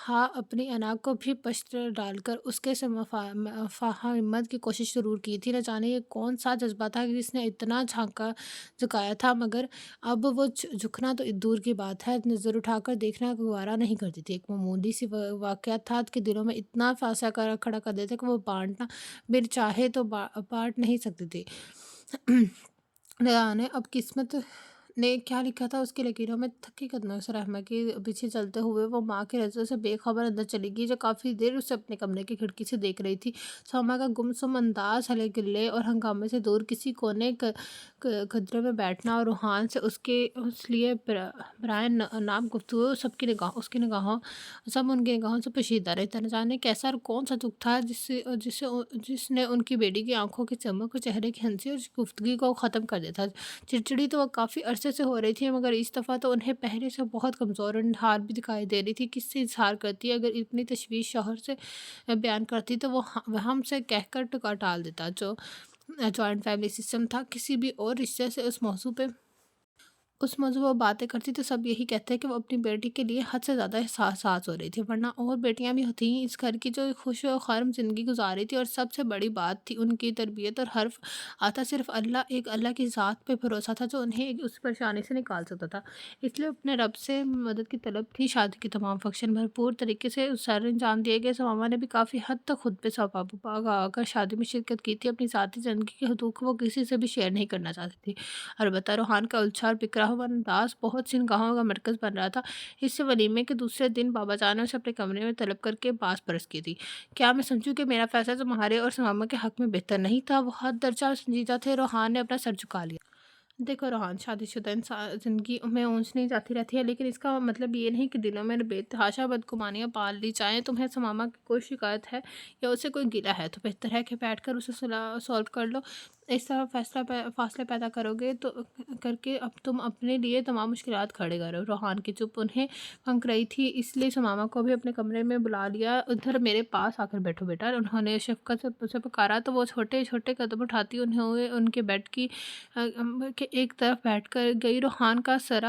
A: ہاں اپنی انا کو بھی پشت ڈال کر اس کے سے مفاہمت کی کوشش ضرور کی تھی۔ نہ جانے یہ کون سا جذبہ تھا کہ جس نے اتنا جھکایا تھا، مگر اب وہ جھکنا تو دور کی بات ہے، نظر اٹھا کر دیکھنا گوارا نہیں کرتی تھی۔ ایک معمولی سی واقعہ تھا کہ دلوں میں اتنا فاصلہ کھڑا کر دیتے کہ وہ بانٹنا بن چاہے تو بانٹ نہیں سکتی تھی۔ نہ جانے اب قسمت نے کیا لکھا تھا اس کی لکیروں میں۔ تھکی قدموں سے رحمہ کے پیچھے چلتے ہوئے وہ ماں کی نظروں سے بے خبر اندر چلی گئی، جو کافی دیر اسے اپنے کمرے کی کھڑکی سے دیکھ رہی تھی۔ سما کا گمسم انداز، ہلے گلے اور ہنگامے سے دور کسی کونے گدرے میں بیٹھنا اور روحان سے اس لیے برائے نام گفتگو، سب کی نگاہوں سب ان کی نگاہوں سے پوشیدہ رہے۔ نہ جانے کیسا اور کون سا دکھ تھا جس نے ان کی بیٹی کی آنکھوں کی چمک اور چہرے کی ہنسی اور گفتگی کو ختم کر دیا تھا۔ چڑچڑی تو وہ کافی عرصے سے ہو رہی تھی، مگر اس دفعہ تو انہیں پہلے سے بہت کمزور اور نڈھال بھی دکھائی دے رہی تھی۔ کس سے اظہار کرتی؟ اگر اتنی تشویش شوہر سے بیان کرتی تو وہ ہم سے کہہ کر ٹال دیتا۔ جو جوائنٹ فیملی سسٹم تھا، کسی بھی اور رشتے سے اس موضوع پر باتیں کرتی تو سب یہی کہتے کہ وہ اپنی بیٹی کے لیے حد سے زیادہ حساس ہو رہی تھی، ورنہ اور بیٹیاں بھی تھیں اس گھر کی جو خوش و خرم زندگی گزار رہی تھی، اور سب سے بڑی بات تھی ان کی تربیت اور حرف آتا صرف اللہ کی ذات پہ بھروسہ تھا، جو انہیں اس پریشانی سے نکال سکتا تھا۔ اس لیے اپنے رب سے مدد کی طلب تھی۔ شادی کے تمام فنکشن بھرپور طریقے سے سر انجام دیے گئے۔ سماما نے بھی کافی حد تک خطبے ثواب آ کر شادی میں شرکت کی تھی۔ اپنی ذاتی زندگی کے حقوق وہ کسی سے بھی شیئر نہیں کرنا چاہتی تھی۔ البتہ روحان کا الجھا اور بکھرا ہوا انداز بہت سی نگاہوں کا مرکز بن رہا تھا۔ اس سے ولیمے کے دوسرے دن بابا جان نے اسے اپنے کمرے میں طلب کر کے باز پرس کی تھی۔ کیا میں سمجھوں کہ میرا فیصلہ تمہارے اور سماما کے حق میں بہتر نہیں تھا؟ وہ حد درجہ سنجیدہ تھے۔ روحان نے اپنا سر جھکا لیا۔ دیکھو روحان، شادی شدہ زندگی میں اونچ نہیں جاتی رہتی ہے، لیکن اس کا مطلب یہ نہیں کہ دلوں میں بے تحاشا بدگمانیاں پال لی جائیں۔ تمہیں سماما کی کوئی شکایت ہے یا اسے کوئی گلہ ہے تو بہتر ہے کہ بیٹھ کر اسے سولو کر لو۔ اس طرح فاصلے پیدا کرو گے تو کر کے اب تم اپنے لیے تمام مشکلات کھڑے کرو۔ روحان کی چپ انہیں پھنک رہی تھی، اس لیے سماما کو بھی اپنے کمرے میں بلا لیا۔ ادھر میرے پاس آ کر بیٹھو بیٹا، انہوں نے شفقت سے اسے پکارا تو وہ چھوٹے چھوٹے قدم اٹھاتی ان کے بیڈ کے ایک طرف بیٹھ کر گئی۔ روحان کا سر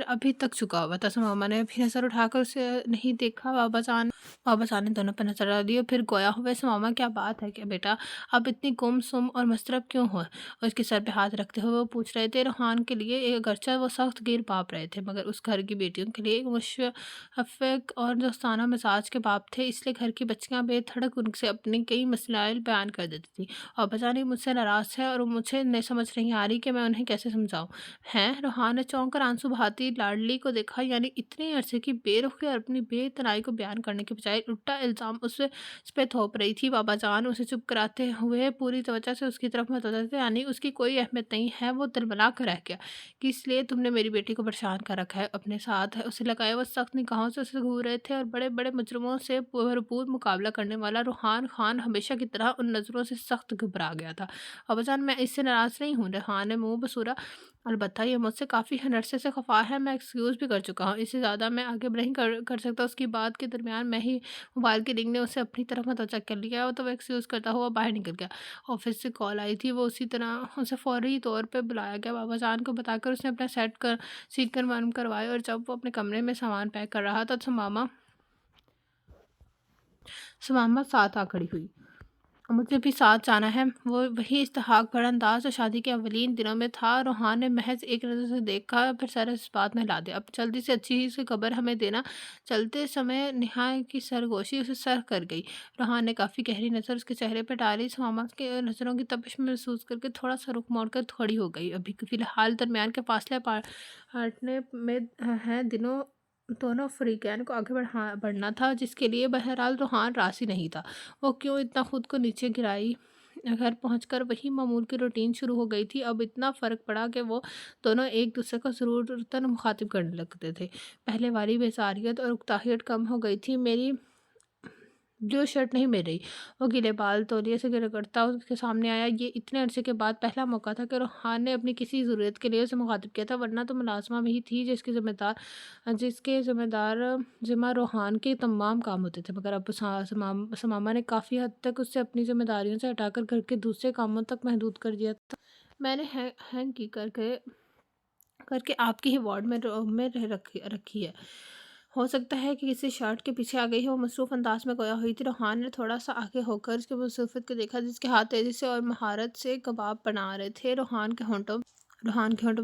A: ابھی تک جھکا ہوا تھا۔ سماما نے ابھی نظر اٹھا کر اسے نہیں دیکھا۔ بابا جان نے دونوں پر نظر ڈالی اور پھر گویا ہوئے، سماما کیا بات ہے کہ بیٹا اب اتنی گم سم اور مضطرب کیوں ہو؟ اور اس کے سر پہ ہاتھ رکھتے ہوئے وہ پوچھ رہے تھے۔ روحان کے لیے اگرچہ وہ سخت گیر باپ رہے تھے، مگر اس گھر کی بیٹیوں کے لیے ایک مشفق اور دوستانہ مزاج کے باپ تھے، اس لیے گھر کی بچیاں بے دھڑک ان سے اپنے کئی مسائل بیان کر دیتی تھی۔ اور بجانے مجھ سے ناراض ہے اور مجھے نہیں سمجھ نہیں آ رہی کہ میں انہیں کیسے سمجھاؤں۔ ہیں؟ روحان نے چونک کر آنسو بہاتی لاڈلی کو دیکھا، یعنی اتنے عرصے کی بے رخی اور اپنی بے تنائی کو بیان کرنے کے بجائے الٹا الزام اس پہ تھوپ رہی تھی۔ بابا جان اسے چپ کراتے ہوئے پوری توجہ سے اس کی طرف متوجہ تھے، یعنی اس کی کوئی اہمیت نہیں ہے، وہ تلملا کر رہ گیا کہ اس لیے تم نے میری بیٹی کو پریشان کر رکھا ہے اپنے ساتھ۔ اسے لگایا وہ سخت نگاہوں سے اسے گھور رہے تھے، اور بڑے بڑے مجرموں سے بھرپور مقابلہ کرنے والا روحان خان ہمیشہ کی طرح ان نظروں سے سخت گھبرا گیا تھا۔ بابا جان میں اس سے ناراض نہیں ہوں، روحان نے منہ بسورا، البتہ یہ مجھ سے کافی عرصے سے خفا ہے، میں ایکسکیوز بھی کر چکا ہوں، اس سے زیادہ میں آگے نہیں کر سکتا۔ اس کی بات کے درمیان میں ہی موبائل کی رنگ نے اسے اپنی طرف متوجہ کر لیا، تو وہ ایکسکیوز کرتا ہوا باہر نکل گیا۔ آفس سے کال آئی تھی، وہ اسی طرح اسے فوری طور پہ بلایا گیا۔ بابا جان کو بتا کر اس نے اپنا سیٹ کنفرم کروائے، اور جب وہ اپنے کمرے میں سامان پیک کر رہا تھا تو سماما ساتھ آ کھڑی ہوئی۔ مجھے بھی ساتھ جانا ہے۔ وہ وہی استحقاق بھرا انداز جو شادی کے اولین دنوں میں تھا۔ روحان نے محض ایک نظر سے دیکھا، پھر سارے جذبات میں ہلا دیا۔ اب جلدی سے اچھی سی خبر ہمیں دینا۔ چلتے سمے نیہا کی سرگوشی اسے سر کر گئی۔ روحان نے کافی گہری نظر اس کے چہرے پہ ڈالی، سماما کے نظروں کی تپش محسوس کر کے تھوڑا سا رخ موڑ کر کھڑی ہو گئی۔ ابھی فی الحال درمیان کے فاصلے پاٹنے میں ہیں، دونوں فریقین کو آگے بڑھنا تھا، جس کے لیے بہرحال روحان راضی نہیں تھا۔ وہ کیوں اتنا خود کو نیچے گرائی؟ گھر پہنچ کر وہی معمول کی روٹین شروع ہو گئی تھی۔ اب اتنا فرق پڑا کہ وہ دونوں ایک دوسرے کو ضرورتاً مخاطب کرنے لگتے تھے۔ پہلے والی بیزاریت اور اکتاہٹ کم ہو گئی تھی۔ میری بلیو شرٹ نہیں مل رہی، وہ گیلے بال تولیے سے رگڑتا اس کے سامنے آیا۔ یہ اتنے عرصے کے بعد پہلا موقع تھا کہ روحان نے اپنی کسی ضرورت کے لیے اسے مخاطب کیا تھا، ورنہ تو ملازمہ وہی تھی جس کے ذمہ روحان کے تمام کام ہوتے تھے، مگر اب سماما نے کافی حد تک اسے اپنی ذمہ داریوں سے ہٹا کر گھر کے دوسرے کاموں تک محدود کر دیا تھا۔ میں نے ہینگ کی کر کے آپ کی ہی وارڈ میں رکھی ہے۔ ہو سکتا ہے کہ کسی شرٹ کے پیچھے آ گئی ہو، وہ مصروف انداز میں گویا ہوئی تھی۔ روحان نے تھوڑا سا آگے ہو کر اس کی مصروفیت کو دیکھا، جس کے ہاتھ تیزی سے اور مہارت سے کباب بنا رہے تھے۔ روحان کے ہونٹوں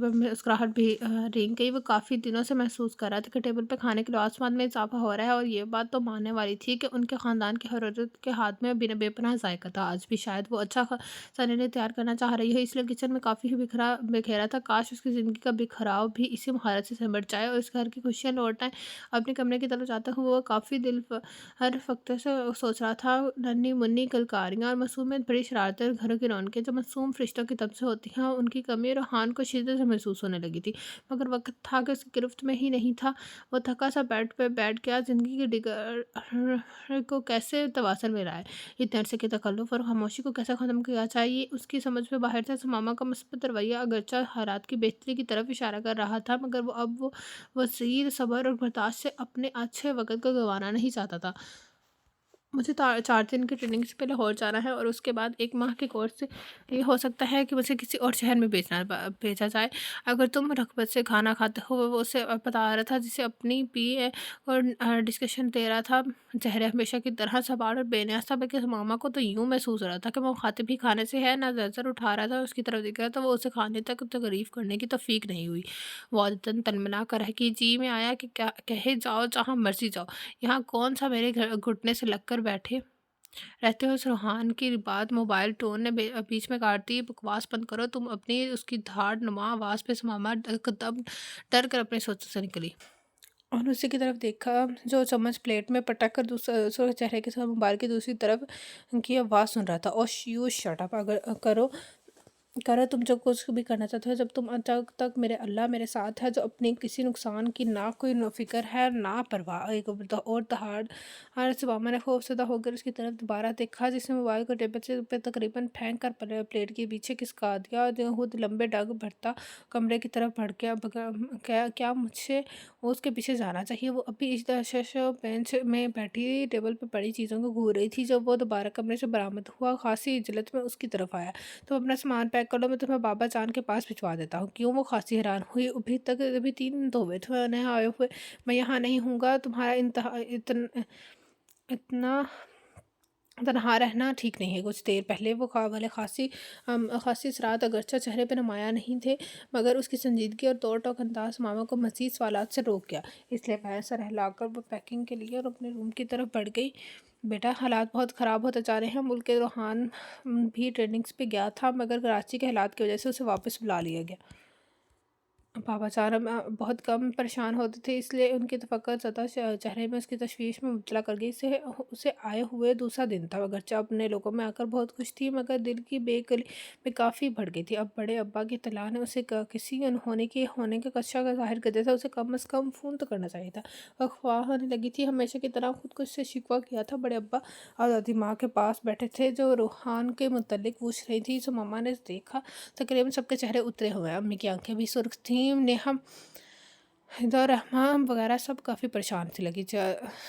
A: پہ مسکراہٹ بھی رنگ گئی۔ وہ کافی دنوں سے محسوس کر رہا تھا کہ ٹیبل پہ کھانے کے لوازمات میں اضافہ ہو رہا ہے، اور یہ بات تو ماننے والی تھی کہ ان کے خاندان کی ہر عورت کے ہاتھ میں بے پناہ ذائقہ تھا۔ آج بھی شاید وہ اچھا سا ڈنر تیار کرنا چاہ رہی ہے، اس لیے کچن میں کافی بکھیرا تھا۔ کاش اس کی زندگی کا بکھراؤ بھی اسی مہارت سے سمٹ جائے اور اس گھر کی خوشیاں لوٹ آئیں۔ اپنے کمرے کی طرف جاتا ہوا وہ کافی دل ہر فخر سے سوچ رہا تھا، ننھی منھی کلکاریاں اور معصومیت بڑی شرارتیں اور گھروں کی رونقیں جو معصوم فرشتوں کی طرف سے ہوتی ہیں، ان کی کمی روحان کو شدت سے محسوس ہونے لگی تھی۔ مگر وقت تھا کہ اس کی گرفت میں ہی نہیں تھا۔ وہ تھکا سا بیڈ پہ بیٹھ گیا۔ زندگی کی ڈگر کو کیسے توازن میں لائے، اتنے عرصے کے تکلف اور خاموشی کو کیسے ختم کیا جائے، یہ اس کی سمجھ میں باہر تھا۔ سماما کا مثبت رویہ اگرچہ حالات کی بہتری کی طرف اشارہ کر رہا تھا، مگر وہ اب وسیع صبر اور برداشت سے اپنے اچھے وقت کو گنوانا نہیں چاہتا تھا۔ مجھے 4 دن کی ٹریننگ سے پہلے لاہور جانا ہے اور اس کے بعد 1 ماہ کے کورس سے یہ ہو سکتا ہے کہ مجھے کسی اور شہر میں بھیجا جائے۔ اگر تم رغبت سے کھانا کھاتے ہو، وہ اسے بتا رہا تھا جسے اپنی پی اے اور ڈسکشن دے رہا تھا۔ چہرے ہمیشہ کی طرح سباڑ اور بے نیاز تھا، بلکہ ماما کو تو یوں محسوس ہو رہا تھا کہ وہ مخاطب ہی کھانے سے ہے، نہ نظر اٹھا رہا تھا، اس کی طرف دیکھ رہا تھا۔ وہ اسے کھانے تک تعریف کرنے کی توفیق نہیں ہوئی۔ وہ عادتاً تنمنا کر کہ جی میں آیا کہ کہے جاؤ جہاں مرضی جاؤ، یہاں کون سا میرے گھٹنے سے لگ کر بیٹھے رہتے ہو۔ اس روحان کی بات موبائل ٹون نے بیچ میں کاٹ دی۔ بکواس بند کرو تم اپنی، اس کی دھاڑ نما آواز پہ سماما دم ڈر کر اپنے سوچوں سے نکلی اور اسی کی طرف دیکھا جو چمچ پلیٹ میں پٹک کر دوسرے چہرے کے ساتھ موبائل کی دوسری طرف کی آواز سن رہا تھا۔ اوش یو شٹ اپ، اگر کرو تم جو کچھ بھی کرنا چاہتے ہو، جب تک میرے اللہ میرے ساتھ ہے، جو اپنی کسی نقصان کی نہ کوئی فکر ہے نہ پرواہ۔ ایک اور دہاڑ سبامہ نے خوف زدہ ہو کر اس کی طرف دوبارہ دیکھا، جس نے موبائل کو ٹیبل سے پہ تقریباً پھینک کر پلیٹ کے پیچھے کھسکا دیا۔ خود لمبے ڈگ بھرتا کمرے کی طرف بڑھ گیا۔ کیا مجھے اس کے پیچھے جانا چاہیے؟ وہ ابھی اس دشش بینچ میں بیٹھی ٹیبل پہ پڑی چیزوں کو گھور رہی تھی جب وہ دوبارہ کمرے سے برآمد ہوا، خاصی عجلت میں اس کی طرف آیا۔ تم اپنا سامان پیک کر لو، میں تمہیں بابا جان کے پاس بھجوا دیتا ہوں۔ کیوں؟ وہ خاصی حیران ہوئی۔ ابھی 3 دن تو ہوئے تھے انہیں آئے ہوئے، میں یہاں نہیں ہوں گا۔ تمہارا اتنا تنہا رہنا ٹھیک نہیں ہے۔ کچھ دیر پہلے وہ والے خاصی اثرات اگرچہ چہرے پہ نمایاں نہیں تھے، مگر اس کی سنجیدگی اور توڑ ٹوک انداز ماما کو مزید سوالات سے روک گیا۔ اس لیے میں سر ہلا کر وہ پیکنگ کے لیے اور اپنے روم کی طرف بڑھ گئی۔ بیٹا، حالات بہت خراب ہوتے جا رہے ہیں۔ ملک کے روحان بھی ٹریننگز پہ گیا تھا، مگر کراچی کے حالات کی وجہ سے اسے واپس بلا لیا گیا۔ بابا جان بہت کم پریشان ہوتے تھے، اس لیے ان کی فقط زدہ چہرے میں اس کی تشویش میں مبتلا کر گئی۔ اسے آئے ہوئے دوسرا دن تھا، اگرچہ اپنے لوگوں میں آ کر بہت خوش تھی، مگر دل کی بے کلی میں کافی بڑھ گئی تھی۔ اب بڑے ابا کی اطلاع نے اسے کسی انہونے کا خدشہ ظاہر کر دیا تھا۔ اسے کم از کم فون تو کرنا چاہیے تھا۔ وہ خواہ ہونے لگی تھی، ہمیشہ کی طرح خود کو اس سے شکوہ کیا تھا۔ بڑے ابا اور دادی ماں کے پاس بیٹھے تھے جو روحان کے متعلق پوچھ رہی تھی۔ ماما نے دیکھا تقریباً سب کے چہرے اترے ہوئے ہیں۔ امی کی آنکھیں بھی سرخ تھیں۔ نیہا، ہدا، رحمہ وغیرہ سب کافی پریشان تھی لگی۔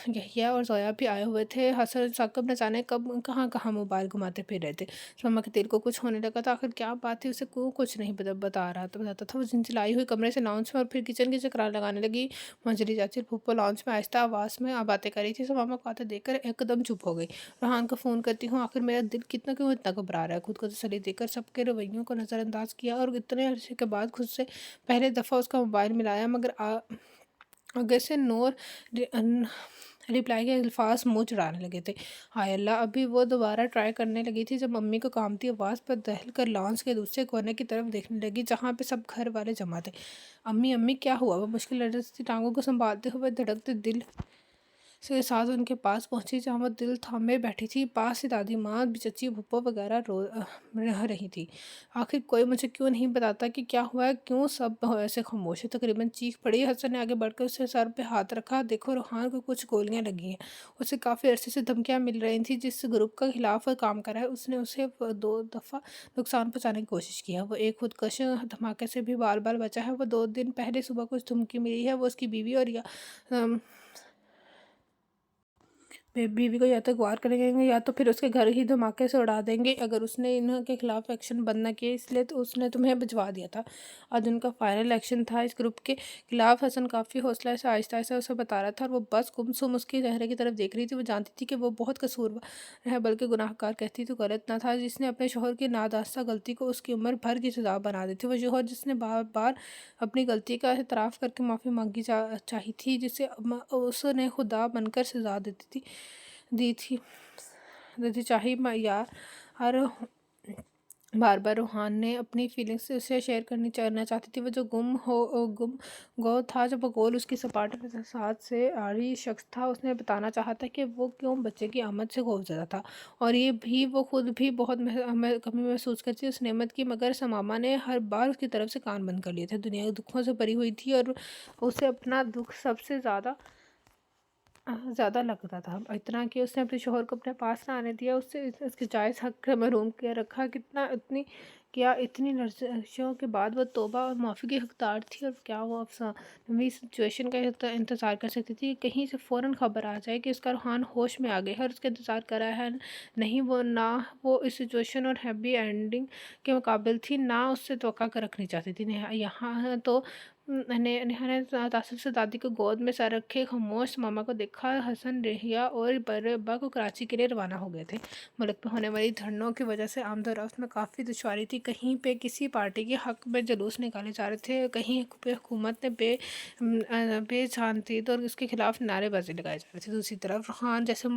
A: یحییٰ اور زویا بھی آئے ہوئے تھے۔ حسن اور ثاقب نہ جانے کب کہاں موبائل گھماتے پھر رہے تھے۔ ماما کے دل کو کچھ ہونے لگا تھا۔ آخر کیا بات تھی؟ اسے کچھ نہیں بتاتا تھا۔ وہ جھنجھلائی ہوئی کمرے سے لاؤنج میں اور پھر کچن کے چکران لگانے لگی۔ منجلی چاچی اور پھوپھو لاؤنج میں آہستہ آواز میں باتیں کر رہی تھی۔ ماما کو آتے دیکھ کر ایک دم چپ ہو گئی۔ روحان کو فون کرتی ہوں، آخر میرا دل کیوں اتنا گھبرا رہا ہے۔ خود کو تسلی دے کر سب کے رویوں کو نظر انداز کیا اور اتنے عرصے کے بعد خود سے پہلے دفعہ اس کا موبائل ملایا، مگر آگے سے نور رپلائی کے الفاظ منہ چڑھانے لگے تھے۔ ہائے اللہ! ابھی وہ دوبارہ ٹرائی کرنے لگی تھی جب امی کو کانپتی آواز پر دہل کر لاؤنج کے دوسرے کونے کی طرف دیکھنے لگی جہاں پہ سب گھر والے جمع تھے۔ امی کیا ہوا؟ وہ مشکل لرزتی ٹانگوں کو سنبھالتے ہوئے دھڑکتے دل کے ساتھ ان کے پاس پہنچی جہاں وہ دل تھامے بیٹھی تھی۔ پاس ہی دادی ماں، چچی، پھوپھو وغیرہ رہ رہی تھی۔ آخر کوئی مجھے کیوں نہیں بتاتا کہ کیا ہوا ہے؟ کیوں سب ایسے خاموش ہے؟ تقریباً چیخ پڑی۔ حسن نے آگے بڑھ کر اسے سر پہ ہاتھ رکھا۔ دیکھو، روحان کو کچھ گولیاں لگی ہیں۔ اسے کافی عرصے سے دھمکیاں مل رہی تھیں۔ جس گروپ کے خلاف وہ کام کر رہا ہے، اس نے اسے 2 دفعہ نقصان پہنچانے کی کوشش کی ہے۔ وہ ایک خودکش دھماکے سے بھی بال بچا ہے۔ وہ 2 دن پہلے صبح کچھ دھمکی ملی ہے۔ وہ اس کی بیوی اور بیوی کو یا تو اغوا کریں گے یا تو پھر اس کے گھر ہی دھماکے سے اڑا دیں گے اگر اس نے ان کے خلاف ایکشن بند نہ کیا، اس لیے تو اس نے تمہیں بھجوا دیا تھا۔ آج ان کا فائنل ایکشن تھا اس گروپ کے خلاف۔ حسن کافی حوصلہ سے آہستہ آہستہ اسے بتا رہا تھا، اور وہ بس گمسم اس کے چہرے کی طرف دیکھ رہی تھی۔ وہ جانتی تھی کہ وہ بہت قصوروار ہے، بلکہ گناہ گار کہتی تو غلط نہ تھا، جس نے اپنے شوہر کی نادانستہ غلطی کو اس کی عمر بھر کی سزا بنا دی تھی۔ وہ شوہر جس نے بار بار اپنی غلطی کا اعتراف کر کے معافی مانگی چاہی تھی، جسے اس نے خدا بن کر سزا دی تھی چاہی یا ہر بار بار روحان نے اپنی فیلنگس اسے شیئر کرنا چاہتی تھی۔ وہ جو گم گو تھا، جو بقول اس کی سپاٹ احساسات سے عاری شخص تھا، اس نے بتانا چاہا تھا کہ وہ کیوں بچے کی آمد سے خوفزدہ تھا، اور یہ بھی وہ خود بھی بہت کمی محسوس کرتی اس نعمت کی، مگر سماما نے ہر بار اس کی طرف سے کان بند کر لیے تھے۔ دنیا دکھوں سے بھری ہوئی تھی، اور اسے اپنا دکھ سب سے زیادہ لگتا تھا، اتنا کہ اس نے اپنے شوہر کو اپنے پاس نہ آنے دیا، اس سے اس کے جائز حق سے محروم کیا رکھا۔ اتنی لرزشوں کے بعد وہ توبہ اور معافی کی حقدار تھی، اور کیا وہ افسانوی سچویشن کا انتظار کر سکتی تھی؟ کہیں سے فوراً خبر آ جائے کہ اس کا روحان ہوش میں آ گیا ہے اور اس کا انتظار کر رہا ہے۔ نہیں، نہ وہ اس سچویشن اور ہیپی اینڈنگ کے مقابل تھی، نہ اس سے توقع رکھنی چاہتی تھی۔ یہاں تو نیہا نے تعصب سے دادی کو گود میں سر رکھے خاموش ماما کو دیکھا۔ حسن، ریحیہ اور بڑے ابا کو کراچی کے لیے روانہ ہو گئے تھے۔ ملک میں ہونے والی دھرنوں کی وجہ سے آمد و رفت میں کافی دشواری تھی۔ کہیں پہ کسی پارٹی کے حق میں جلوس نکالے جا رہے تھے، کہیں پہ حکومت نے بے جانتید اور اس کے خلاف نعرے بازی لگائے جا رہے تھے۔ دوسری طرف روحان جیسے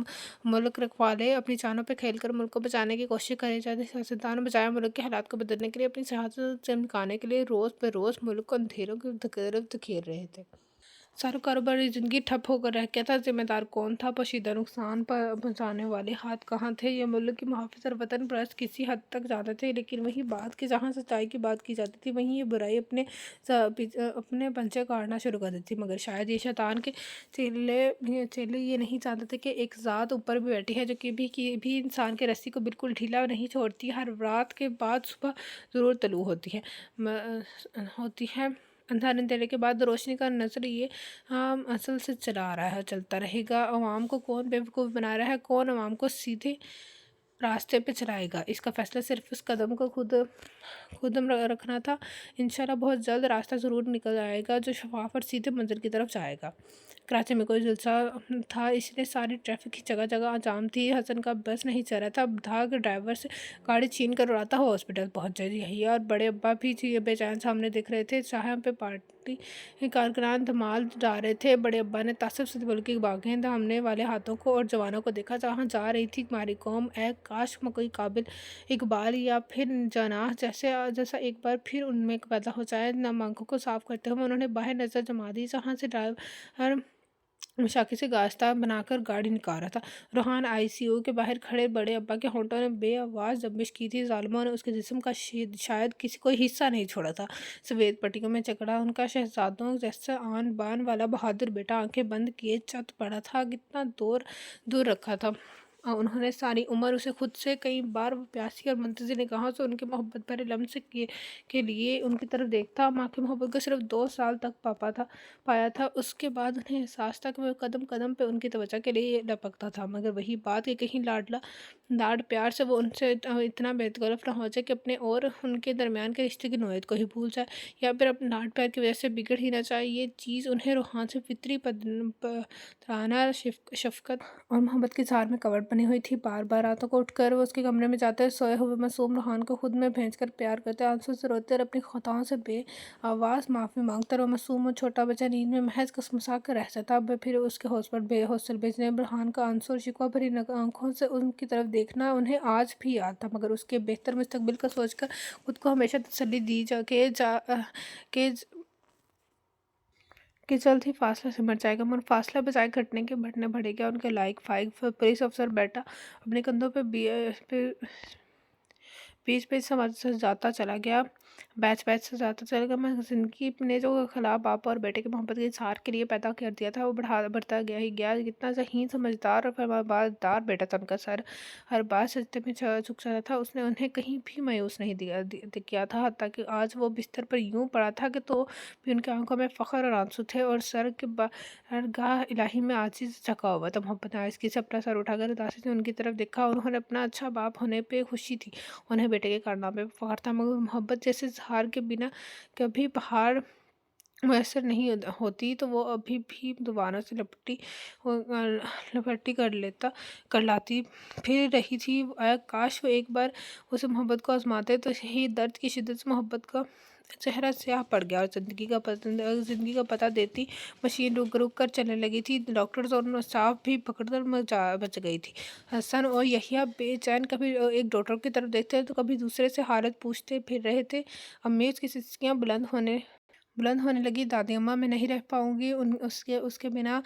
A: ملک رکھوالے اپنی جانوں پہ کھیل کر ملک کو بچانے کی کوشش کرے جاتے ہیں۔ سیاستدان بجائے ملک کے حالات کو بدلنے کے لیے، اپنی سیاست سے نمٹانے کے لیے روز بہ روز ملک کو اندھیروں کی طرف دھکیل رہے تھے۔ سارا کاروباری زندگی ٹھپ ہو کر رہ گیا تھا۔ ذمہ دار کون تھا؟ پوشیدہ نقصان پہنچانے والے ہاتھ کہاں تھے؟ یہ ملک کی محافظ اور وطن پرست کسی حد تک جانتے تھے، لیکن وہی بات کہ جہاں سچائی کی بات کی جاتی تھی، وہیں یہ برائی اپنے پنجے کاٹنا شروع کر دیتی تھی۔ مگر شاید یہ شیطان کے چیلے یہ نہیں جانتے تھے کہ ایک ذات اوپر بھی بیٹھی ہے، جو کہ بھی انسان کے رسی کو بالکل ڈھیلا نہیں چھوڑتی۔ ہر رات کے بعد صبح ضرور طلوع ہوتی ہے۔ اندھیرے اندھیرے کے بعد روشنی کا نظر یہ اصل سے چلا آ رہا ہے، چلتا رہے گا۔ عوام کو کون بیوقوف بنا رہا ہے، کون عوام کو سیدھے راستے پہ چلائے گا، اس کا فیصلہ صرف اس قدم کو خود رکھنا تھا۔ انشاءاللہ بہت جلد راستہ ضرور نکل آئے گا، جو شفاف اور سیدھے منزل کی طرف جائے گا۔ کراچی میں کوئی جلسہ تھا، اس لیے ساری ٹریفک کی جگہ جگہ جام تھی۔ حسن کا بس نہیں چل رہا تھا، بھاگ ڈرائیور سے گاڑی چھین کر اڑاتا ہوا ہاسپٹل پہنچ جائے۔ یحییٰ اور بڑے ابا بھی بے چین سامنے دیکھ رہے تھے۔ شاہراہ پہ پارٹی کارکنان دھمال ڈال رہے تھے۔ بڑے ابا نے تعصب سے بلکہ باغیں تھامنے والے ہاتھوں کو اور جوانوں کو دیکھا، جہاں جا رہی تھی ہماری قوم۔ اے کاش کوئی قابل اقبال یا پھر جناح جیسا ایک بار پھر ان میں پیدا ہو جائے۔ نم آنکھوں کو صاف کرتے ہوئے انہوں نے باہر نظر جما دی، جہاں سے ڈرائیور مشاکی سے گاستہ بنا کر گاڑی نکال رہا تھا۔ روحان آئی سی یو کے باہر کھڑے بڑے ابا کے ہونٹوں نے بے آواز جنبش کی تھی۔ ظالموں نے اس کے جسم کا شاید کوئی حصہ نہیں چھوڑا تھا۔ سفید پٹیوں میں جکڑا ان کا شہزادوں جیسا آن بان والا بہادر بیٹا آنکھیں بند کیے چت پڑا تھا، کتنا دور رکھا تھا۔ انہوں نے ساری عمر اسے خود سے کئی بار پیاسی اور منتظر نگاہوں سے ان کے محبت بھرے لمس کے لیے ان کی طرف دیکھا۔ ماں کی محبت کو صرف 2 سال تک پایا تھا، اس کے بعد انہیں احساس تھا کہ وہ قدم قدم پہ ان کی توجہ کے لیے لپکتا تھا، مگر وہی بات کہ کہیں لاڈ پیار سے وہ ان سے اتنا بے طرف نہ ہو جائے کہ اپنے اور ان کے درمیان کے رشتے کی نوعیت کو ہی بھول جائے، یا پھر اپنے لاڈ پیار کی وجہ سے بگڑ ہی نہ جائے۔ یہ چیز انہیں روحان سے فطری پدرانہ شفقت اور محبت کی چار میں کورٹ بنی ہوئی تھی۔ بار بار راتوں کو اٹھ کر وہ اس کے کمرے میں جاتے، سوئے ہوئے معصوم روحان کو خود میں بھیج کر پیار کرتے، آنسوں سے روتے اور اپنی خطاؤں سے بے آواز معافی مانگتے، اور وہ معصوم اور چھوٹا بچہ نیند میں محض کسمسا کر رہ جاتا۔ پھر اس کے ہوش پر بے حوصل بھیجنے روحان کا آنسوں اور شکوہ بھری آنکھوں سے ان کی طرف دیکھنا انہیں آج بھی یاد تھا، مگر اس کے بہتر مستقبل کا سوچ کر خود کو ہمیشہ تسلی دی کہ جلد ہی فاصلہ سمٹ جائے گا، مگر فاصلہ بجائے گھٹنے کے بڑھنے بڑھے گیا۔ ان کے لائق فائق پولیس افسر بیٹا اپنے کندھوں پہ بیچ سمجھاتا چلا گیا۔ بیچ بیچ سے جاتا چلے گا، میں زندگی نے جو خلا باپ اور بیٹے کے محبت کے اظہار کے لیے پیدا کر دیا تھا وہ بڑھتا گیا ہی گیا۔ کتنا ذہین، سمجھدار اور فرمانبردار بیٹا تھا ان کا۔ سر ہر بار سجدے میں جھک جاتا تھا، اس نے انہیں کہیں بھی مایوس نہیں کیا تھا، حتیٰ کہ آج وہ بستر پر یوں پڑا تھا کہ تو بھی ان کی آنکھوں میں فخر اور آنسو تھے، اور سر کے بارگاہ الہی میں عاجزی سے جھکا ہوا تھا۔ محبت نے آہستگی سے اپنا سر اٹھا کر اداسی سے ان کی طرف دیکھا۔ انہوں نے اپنا اچھا باپ ہونے پہ خوشی تھی، انہیں بیٹے کے کارنامے پہ فخر تھا، مگر محبت جیسے اظہار کے بنا کبھی بہار میسر نہیں ہوتی تو وہ ابھی بھی دوبارہ سے لپٹی کر لاتی پھر رہی تھی۔ اے کاش وہ ایک بار اسے محبت کو آزماتے تو یہی درد کی شدت سے محبت کا چہرہ سیاہ پڑ گیا اور زندگی کا پتہ دیتی مشین رک رک کر چلنے لگی تھی۔ ڈاکٹرز اور اسٹاف بھی پکڑ کر بچ گئی تھی۔ حسن اور یحییٰ بے چین کبھی ایک ڈاکٹر کی طرف دیکھتے تو کبھی دوسرے سے حالت پوچھتے پھر رہے تھے۔ امیز کی سسکیاں بلند ہونے لگی۔ دادی اماں میں نہیں رہ پاؤں گی اس کے بنا۔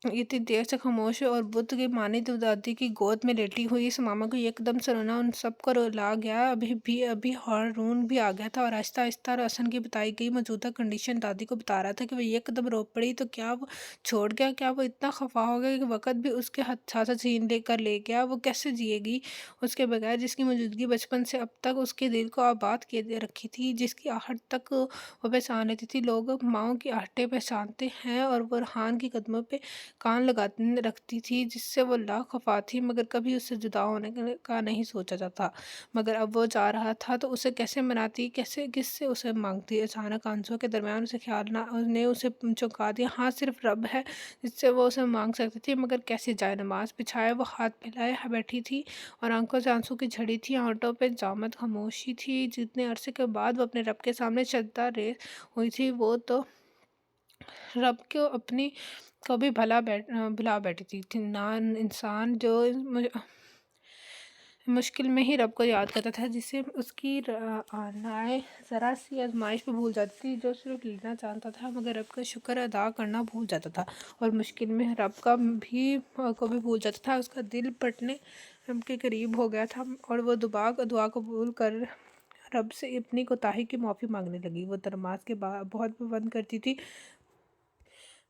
A: اتنی دیر سے خاموش اور بت کی مانند دادی کی گود میں لیٹی ہوئی ماما کو ایک دم سے رونا ان سب کو رلا گیا۔ ابھی ہارون بھی آ گیا تھا اور آہستہ آہستہ حسن کی بتائی گئی موجودہ کنڈیشن دادی کو بتا رہا تھا کہ وہ ایک دم رو پڑی تو کیا وہ چھوڑ گیا؟ کیا وہ اتنا خفا ہو گیا کہ وقت بھی اس کے ہاتھ چھین لے گیا؟ وہ کیسے جیے گی اس کے بغیر جس کی موجودگی بچپن سے اب تک اس کے دل کو آباد کیے رکھی تھی، جس کی آہٹ تک وہ پہچان لیتی تھی؟ لوگ ماؤں کی آہٹیں پہچانتے ہیں اور وہ ریحان کی قدموں پہ کان لگاتے رکھتی تھی جس سے وہ لاکھ خفا تھی، مگر کبھی اس سے جدا ہونے کا نہیں سوچا جاتا۔ مگر اب وہ جا رہا تھا تو اسے کیسے مناتی، کس سے اسے مانگتی؟ اچانک آنسوؤں کے درمیان اسے خیال نے اسے چونکا دیا۔ ہاں، صرف رب ہے جس سے وہ اسے مانگ سکتی تھی، مگر کیسے؟ جائے نماز بچھائے وہ ہاتھ پھیلائے بیٹھی تھی اور آنکھوں سے آنسو کی جھڑی تھی، ہونٹوں پہ جامد خاموشی تھی۔ جتنے عرصے کے بعد وہ اپنے رب کے سامنے سجدہ ریز ہوئی تھی، وہ تو رب کو اپنی کو بھی بھلا بیٹھی تھی۔ نہ انسان جو مشکل میں ہی رب کو یاد کرتا تھا، جسے اس کی رعنائی ذرا سی آزمائش پہ بھول جاتی تھی، جو صرف لینا جانتا تھا مگر رب کا شکر ادا کرنا بھول جاتا تھا، اور مشکل میں رب کو بھی بھول جاتا تھا۔ اس کا دل پٹنے کے قریب ہو گیا تھا اور وہ دعا قبول کر رب سے اپنی کوتاہی کی معافی مانگنے لگی۔ وہ نماز کے بعد بہت پابند کرتی تھی،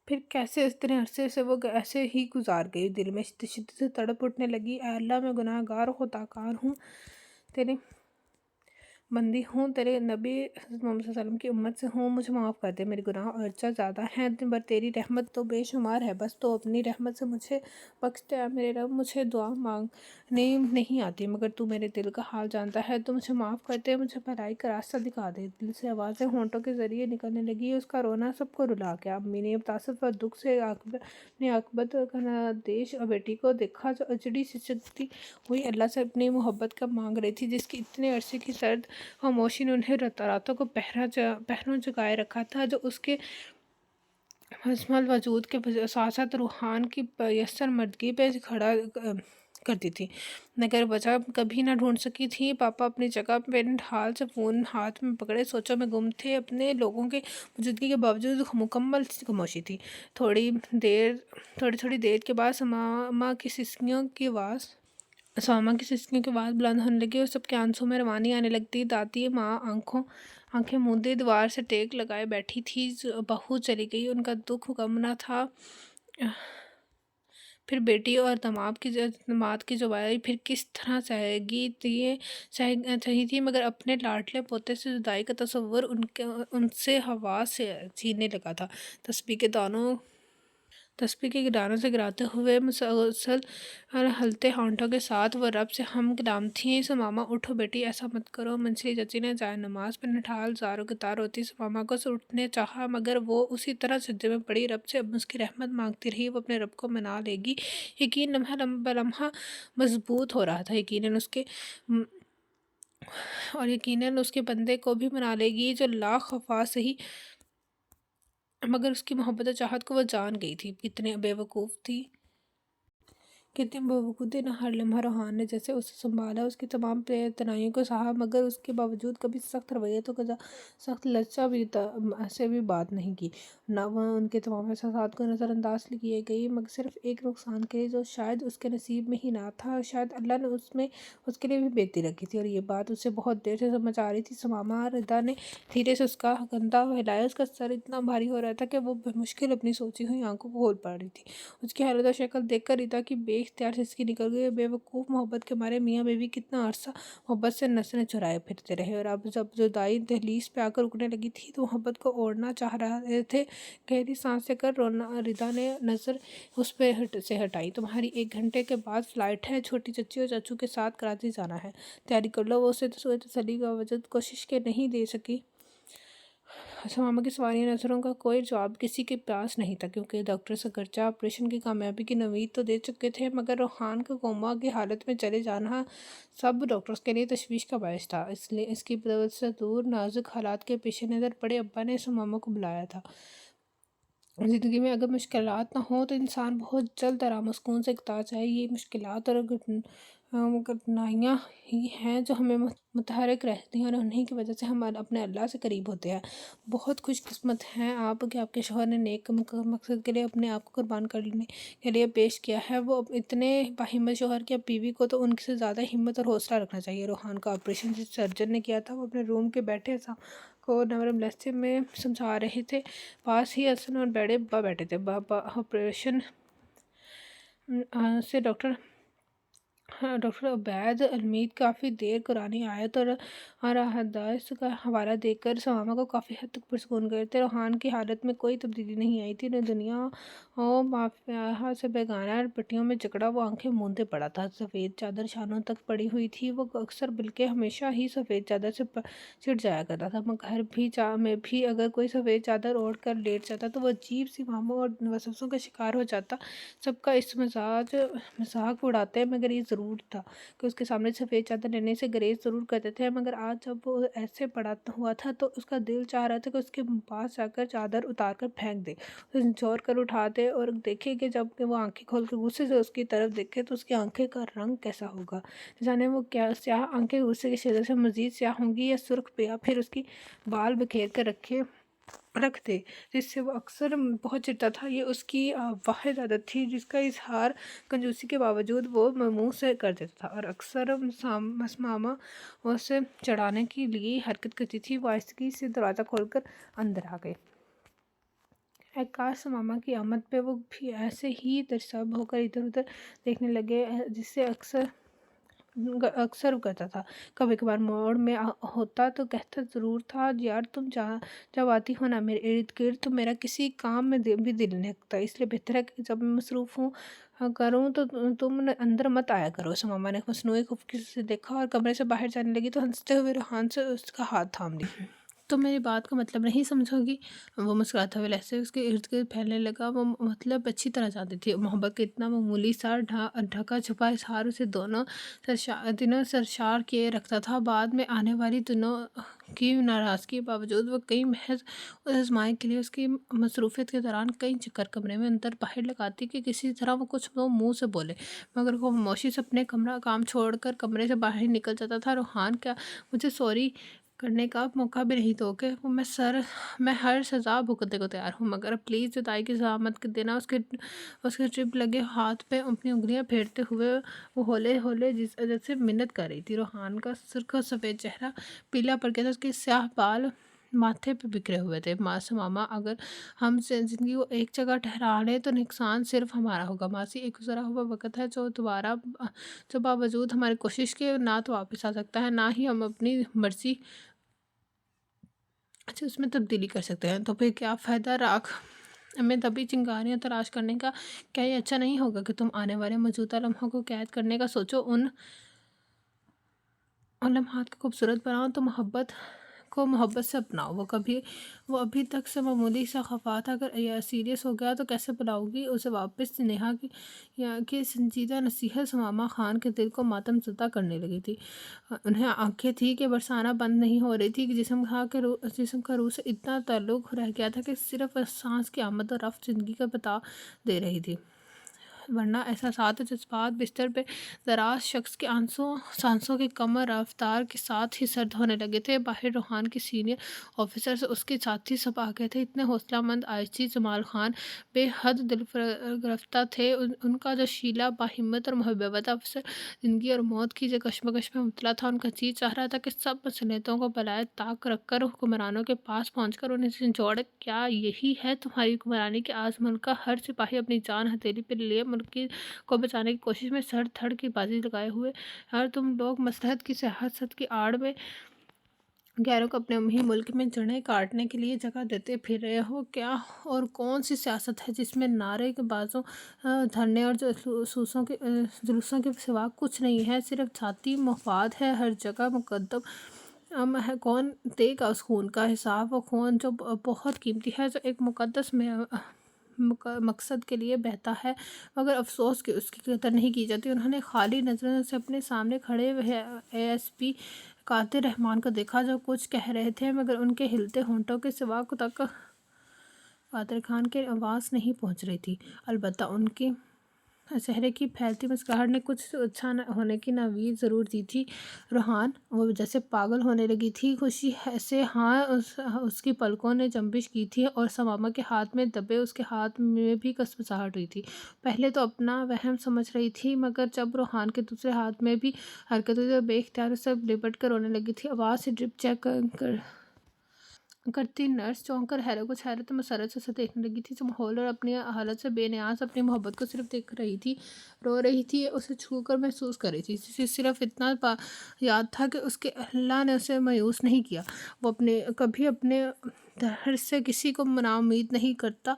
A: پھر کیسے اتنے عرصے سے وہ ایسے ہی گزار گئی۔ دل میں شدت سے تڑپ اٹھنے لگی۔ اے اللہ، میں گناہ گار و خطا کار ہوں، تیری بندی ہوں، تیرے نبی حضرت محمد صلی اللہ علیہ وسلم کی امت سے ہوں، مجھے معاف کر دے۔ میرے گناہ اگرچہ زیادہ ہیں پر تیری رحمت تو بے شمار ہے، بس تو اپنی رحمت سے مجھے بخش دے۔ اے میرے رب، مجھے دعا مانگنی نہیں آتی، مگر تو میرے دل کا حال جانتا ہے، تو مجھے معاف کر دے، مجھے بھلائی کا راستہ دکھا دے۔ دل سے آوازیں ہونٹوں کے ذریعے نکلنے لگی۔ اس کا رونا سب کو رلا گیا۔ امی نے متاثر اور دکھ سے اپنی عاقبت کا نادیش بیٹی کو دیکھا جو اجڑی سچکتی ہوئی اللہ سے اپنی محبت کا مانگ رہی تھی، جس کی اتنے عرصے کی سرد خاموشی نے انہیں راتوں کو پہروں جگائے رکھا تھا، جو اس کے مزمل وجود کے ساتھ ساتھ روحان کی یسر مردگی پہ کھڑا کرتی تھی، مگر وجہ کبھی نہ ڈھونڈ سکی تھی۔ پاپا اپنی جگہ پہ ڈھال سے فون ہاتھ میں پکڑے سوچوں میں گم تھے۔ اپنے لوگوں کے موجودگی کے باوجود مکمل خاموشی تھی۔ تھوڑی دیر کے بعد سماما کی سسکیوں کی آواز بلند ہونے لگی اور سب کے آنسوں میں روانی آنے لگتی۔ دادی ماں آنکھیں موندے دیوار سے ٹیک لگائے بیٹھی تھی۔ بہو چلی گئی، ان کا دکھ کم نہ تھا۔ پھر بیٹی اور داماد کی جدائی پھر کس طرح سہی تھی، مگر اپنے لاڈلے پوتے سے جدائی کا تصور ان سے ہوا سے چھیننے لگا تھا۔ تسبیح کے گرانوں سے گراتے ہوئے مسلسل ہلتے ہونٹوں کے ساتھ وہ رب سے ہم کلام تھیں۔ سماما، اٹھو بیٹی، ایسا مت کرو۔ منجلی چچی نے جائے نماز پہ نٹھال زاروں کی طرح روتی سماما کو اٹھنے چاہا، مگر وہ اسی طرح سجدے میں پڑی رب سے اس کی رحمت مانگتی رہی۔ وہ اپنے رب کو منا لے گی، یقین لمحہ بلمحہ مضبوط ہو رہا تھا، یقیناً اس کے بندے کو بھی منا لے گی جو لاکھ خفا سہی، مگر اس کی محبت و چاہت کو وہ جان گئی تھی۔ کتنے بے وقوف تھی کتنی بوقوتی نہ ہر لمحہ روحان نے جیسے اسے سنبھالا، اس کی تمام تنہائیوں کو سہا، مگر اس کے باوجود کبھی سخت رویے تو کبھی سخت لچا بھی ایسے بھی بات نہیں کی، نہ وہ ان کے تمام احساسات کو نظر انداز کیے گئی، مگر صرف ایک نقصان کے لیے جو شاید اس کے نصیب میں ہی نہ تھا، اور شاید اللہ نے اس کے لیے بھی بہتری رکھی تھی، اور یہ بات اسے بہت دیر سے سمجھ آ رہی تھی۔ ثمامہ رضا نے دھیرے سے اس کا کندھا ہلایا، اس کا سر اتنا بھاری ہو رہا تھا کہ وہ بمشکل اپنی سوچی ہوئی آنکھوں کو کھول پا رہی تھی۔ اس کی حالت و شکل دیکھ کر رضا کی بے اختیار سسکی نکل گئی، اور بے وقوف محبت کے مارے میاں بیوی کتنا عرصہ محبت سے نسلیں چرائے پھرتے رہے، اور اب جب جدائی دہلیز پہ آ کر رکنے لگی تھی تو محبت کو اوڑھنا چاہ رہے تھے۔ گہری سانس لے کر رضا نے نظر اس پہ سے ہٹائی۔ تمہاری 1 گھنٹے کے بعد فلائٹ ہے، چھوٹی چچی اور چچو کے ساتھ کراچی جانا ہے، تیاری کر لو۔ وہ اسے سوئے تسلی کا باوجود کوشش کے نہیں دے سکی۔ ثمامہ کی سواری نظروں کا کوئی جواب کسی کے پاس نہیں تھا، کیونکہ ڈاکٹرز اگرچہ آپریشن کی کامیابی کی نوید تو دے چکے تھے، مگر روحان کا کوما کی حالت میں چلے جانا سب ڈاکٹرز کے لیے تشویش کا باعث تھا۔ اس لیے اس کی بدستور نازک حالات کے پیش نظر بڑے ابا نے ثمامہ کو بلایا تھا۔ زندگی میں اگر مشکلات نہ ہوں تو انسان بہت جلد آرام و سکون سے اقتا جائے۔ یہ مشکلات اور کٹھنائیاں ہی ہیں جو ہمیں متحرک رہتی ہیں، اور انہی کی وجہ سے ہم اپنے اللہ سے قریب ہوتے ہیں۔ بہت خوش قسمت ہیں آپ کہ آپ کے شوہر نے نیک مقصد کے لیے اپنے آپ کو قربان کرنے کے لیے پیش کیا ہے۔ وہ اتنے باہمت شوہر کے، اب بیوی کو تو ان سے زیادہ ہمت اور حوصلہ رکھنا چاہیے۔ روحان کا آپریشن جس سرجن نے کیا تھا، وہ اپنے روم کے بیٹھے کو نرم لہجے میں سمجھا رہے تھے۔ پاس ہی حسن اور بڑے ابا بیٹھے تھے۔ آپریشن سے ڈاکٹر عبید الحمید کافی دیر قرآنی آیت اور احادیث کا حوالہ دے کر ثمامہ کو کافی حد تک پرسکون کر تھے۔ روحان کی حالت میں کوئی تبدیلی نہیں آئی تھی، نہ دنیا و مافیہا سے بیگانہ پٹیوں میں جکڑا وہ آنکھیں موندے پڑا تھا۔ سفید چادر شانوں تک پڑی ہوئی تھی، وہ اکثر بلکہ ہمیشہ ہی سفید چادر سے چڑھ جایا کرتا تھا، گھر میں بھی اگر کوئی سفید چادر اوڑھ کر لیٹ جاتا تو وہ عجیب سی وہموں اور وسوسوں کا شکار ہو جاتا۔ سب کا اس مذاق اڑاتے، مگر یہ ضرور تھا کہ اس کے سامنے سفید چادر لینے سے گریز ضرور کرتے تھے، مگر آج جب وہ ایسے پڑا ہوا تھا تو اس کا دل چاہ رہا تھا کہ اس کے پاس جا کر چادر اتار کر پھینک دے، اسے نچوڑ کر اٹھا دے اور دیکھے کہ جب کہ وہ آنکھیں کھول کر غصے سے اس کی طرف دیکھے تو اس کی آنکھیں کا رنگ کیسا ہوگا۔ جانے وہ کیا سیاہ آنکھیں غصے کی شدت سے مزید سیاہ ہوں گی، یا سرخ، یا پھر اس کی بال بکھیر کر رکھ دے جس سے وہ اکثر بہت چڑھتا تھا۔ یہ اس کی واحد عادت تھی جس کا اظہار کنجوسی کے باوجود وہ منہ سے کر دیتا تھا، اور اکثر ثمامہ اسے چڑھانے کے لیے حرکت کرتی تھی۔ وہ آہستگی سے دروازہ کھول کر اندر آ گئے۔ اے کاش ثمامہ کی آمد پہ وہ بھی ایسے ہی ترسب ہو کر ادھر ادھر دیکھنے لگے جسے اکثر کرتا تھا۔ کبھی کبھار موڑ میں ہوتا تو کہتا ضرور تھا، یار تم جب آتی ہو نا میرے ارد گرد تو میرا کسی کام میں بھی دل نہیں لگتا، اس لیے بہتر ہے کہ جب میں مصروف کروں تو تم اندر مت آیا کرو۔ ثمامہ نے مصنوعی خفگی سے دیکھا اور کمرے سے باہر جانے لگی تو ہنستے ہوئے روحان سے اس کا ہاتھ تھام لیا۔ تم میری بات کا مطلب نہیں سمجھو گی؟ وہ مسکراتا ہوئے لہجے اس کے ارد گرد پھیلنے لگا۔ وہ مطلب اچھی طرح جانتی تھی۔ محبت کا اتنا معمولی سا ڈھکا چھپا اظہار اسے دنوں سرشار کیے رکھتا تھا۔ بعد میں آنے والی دنوں کی ناراضگی کے باوجود وہ کئی محض اس آزمائش کے لیے اس کی مصروفیت کے دوران کئی چکر کمرے میں اندر باہر لگاتی کہ کسی طرح وہ کچھ تو منہ سے بولے، مگر وہ خاموشی سے اپنے کام چھوڑ کر کمرے سے باہر نکل جاتا تھا۔ روحان کیا مجھے سوری کرنے کا موقع بھی نہیں دو گے؟ میں ہر سزا بھگتنے کو تیار ہوں، مگر پلیز جدائی کی زحمت دینا۔ اس کے ٹرپ لگے ہاتھ پہ اپنی انگلیاں پھیرتے ہوئے وہ ہولے ہولے جیسے منت کر رہی تھی۔ روحان کا سرخ و سفید چہرہ پیلا پڑ گیا تھا، اس کے سیاہ بال ماتھے پہ بکھرے ہوئے تھے۔ ثمامہ اگر ہم زندگی کو ایک جگہ ٹھہرا لیں تو نقصان صرف ہمارا ہوگا۔ ماسی ایک گزرا ہوا وقت ہے جو باوجود ہماری کوشش کے نہ تو واپس آ سکتا ہے، نہ ہی ہم اپنی مرضی سے اس میں تبدیلی کر سکتے ہیں۔ تو پھر کیا فائدہ راکھ میں دبی چنگاریاں تلاش کرنے کا؟ کیا یہ اچھا نہیں ہوگا کہ تم آنے والے موجودہ لمحوں کو قید کرنے کا سوچو، ان لمحات کو خوبصورت بناؤ، تو محبت کو محبت سے اپناؤ۔ وہ ابھی تک سے معمولی سا خفا تھا، اگر یہ سیریس ہو گیا تو کیسے بلاؤ گی اسے واپس؟ نیہا کی سنجیدہ نصیحت ثمامہ خان کے دل کو ماتم زدہ کرنے لگی تھی۔ انہیں آنکھیں تھیں کہ برسانا بند نہیں ہو رہی تھی، جسم کا روح سے اتنا تعلق رہ گیا تھا کہ صرف سانس کی آمد و رفت زندگی کا بتا دے رہی تھی۔ ورنہ احساسات و جذبات بستر پہ دراز شخص کے سانسوں کی کم رفتار کے ساتھ ہی سرد ہونے لگے تھے۔ باہر روحان کے سینئر آفیسرز اس کے ساتھی سب آ گئے تھے، اتنے حوصلہ مند آئچی جمال خان بے حد دل گرفتہ تھے۔ ان کا جو شیلا باہمت اور محبت افسر زندگی اور موت کی جو کشمکش میں مبتلا تھا، ان کا جی چاہ رہا تھا کہ سب مصلحتوں کو بالائے طاق رکھ کر حکمرانوں کے پاس پہنچ کر انہیں جھنجھوڑے۔ کیا یہی ہے تمہاری حکمرانی کہ آج ملک کا ہر سپاہی اپنی جان ہتھیلی پہ لیے ملک کو بچانے کی کوشش میں سر دھڑ کی بازی لگائے ہوئے، اور تم لوگ مصلحت کی سیاست کی آڑ میں غیروں کو اپنے ہی ملک میں جڑیں کاٹنے کے لیے جگہ دیتے پھر رہے ہو؟ کیا اور کون سی سیاست ہے جس میں نعرے کے بازوں، دھرنے اور جلوسوں کے سوا کچھ نہیں ہے؟ صرف ذاتی مفاد ہے ہر جگہ مقدم ہے۔ کون دے گا اس خون کا حساب؟ وہ خون جو بہت قیمتی ہے، جو ایک مقدس مقصد کے لیے بہتا ہے، مگر افسوس کہ اس کی قدر نہیں کی جاتی۔ انہوں نے خالی نظروں سے اپنے سامنے کھڑے اے ایس پی قادر رحمان کو دیکھا، جو کچھ کہہ رہے تھے، مگر ان کے ہلتے ہونٹوں کے سوا تک قادر خان کی آواز نہیں پہنچ رہی تھی۔ البتہ ان کے چہرے کی پھیلتی مسکراہٹ نے کچھ اچھا ہونے کی نوید ضرور دی تھی۔ روحان، وہ جیسے پاگل ہونے لگی تھی خوشی سے۔ ہاں، اس کی پلکوں نے جنبش کی تھی اور ثمامہ کے ہاتھ میں دبے اس کے ہاتھ میں بھی کسمساہٹ ہوئی تھی۔ پہلے تو اپنا وہم سمجھ رہی تھی، مگر جب روحان کے دوسرے ہاتھ میں بھی حرکت ہوئی تو بے اختیار اس سے لپٹ کر رونے لگی تھی۔ آواز سے ڈرپ چیک کرتی نرس چونک کر کچھ حیرت و مسرت سے اسے دیکھنے لگی تھی، جو ماحول اور اپنی حالت سے بے نیاز اپنی محبت کو صرف دیکھ رہی تھی، رو رہی تھی، اسے چھو کر محسوس کر رہی تھی۔ اسے صرف اتنا یاد تھا کہ اس کے اللہ نے اسے مایوس نہیں کیا۔ وہ کبھی اپنے در سے کسی کو نا امید نہیں کرتا،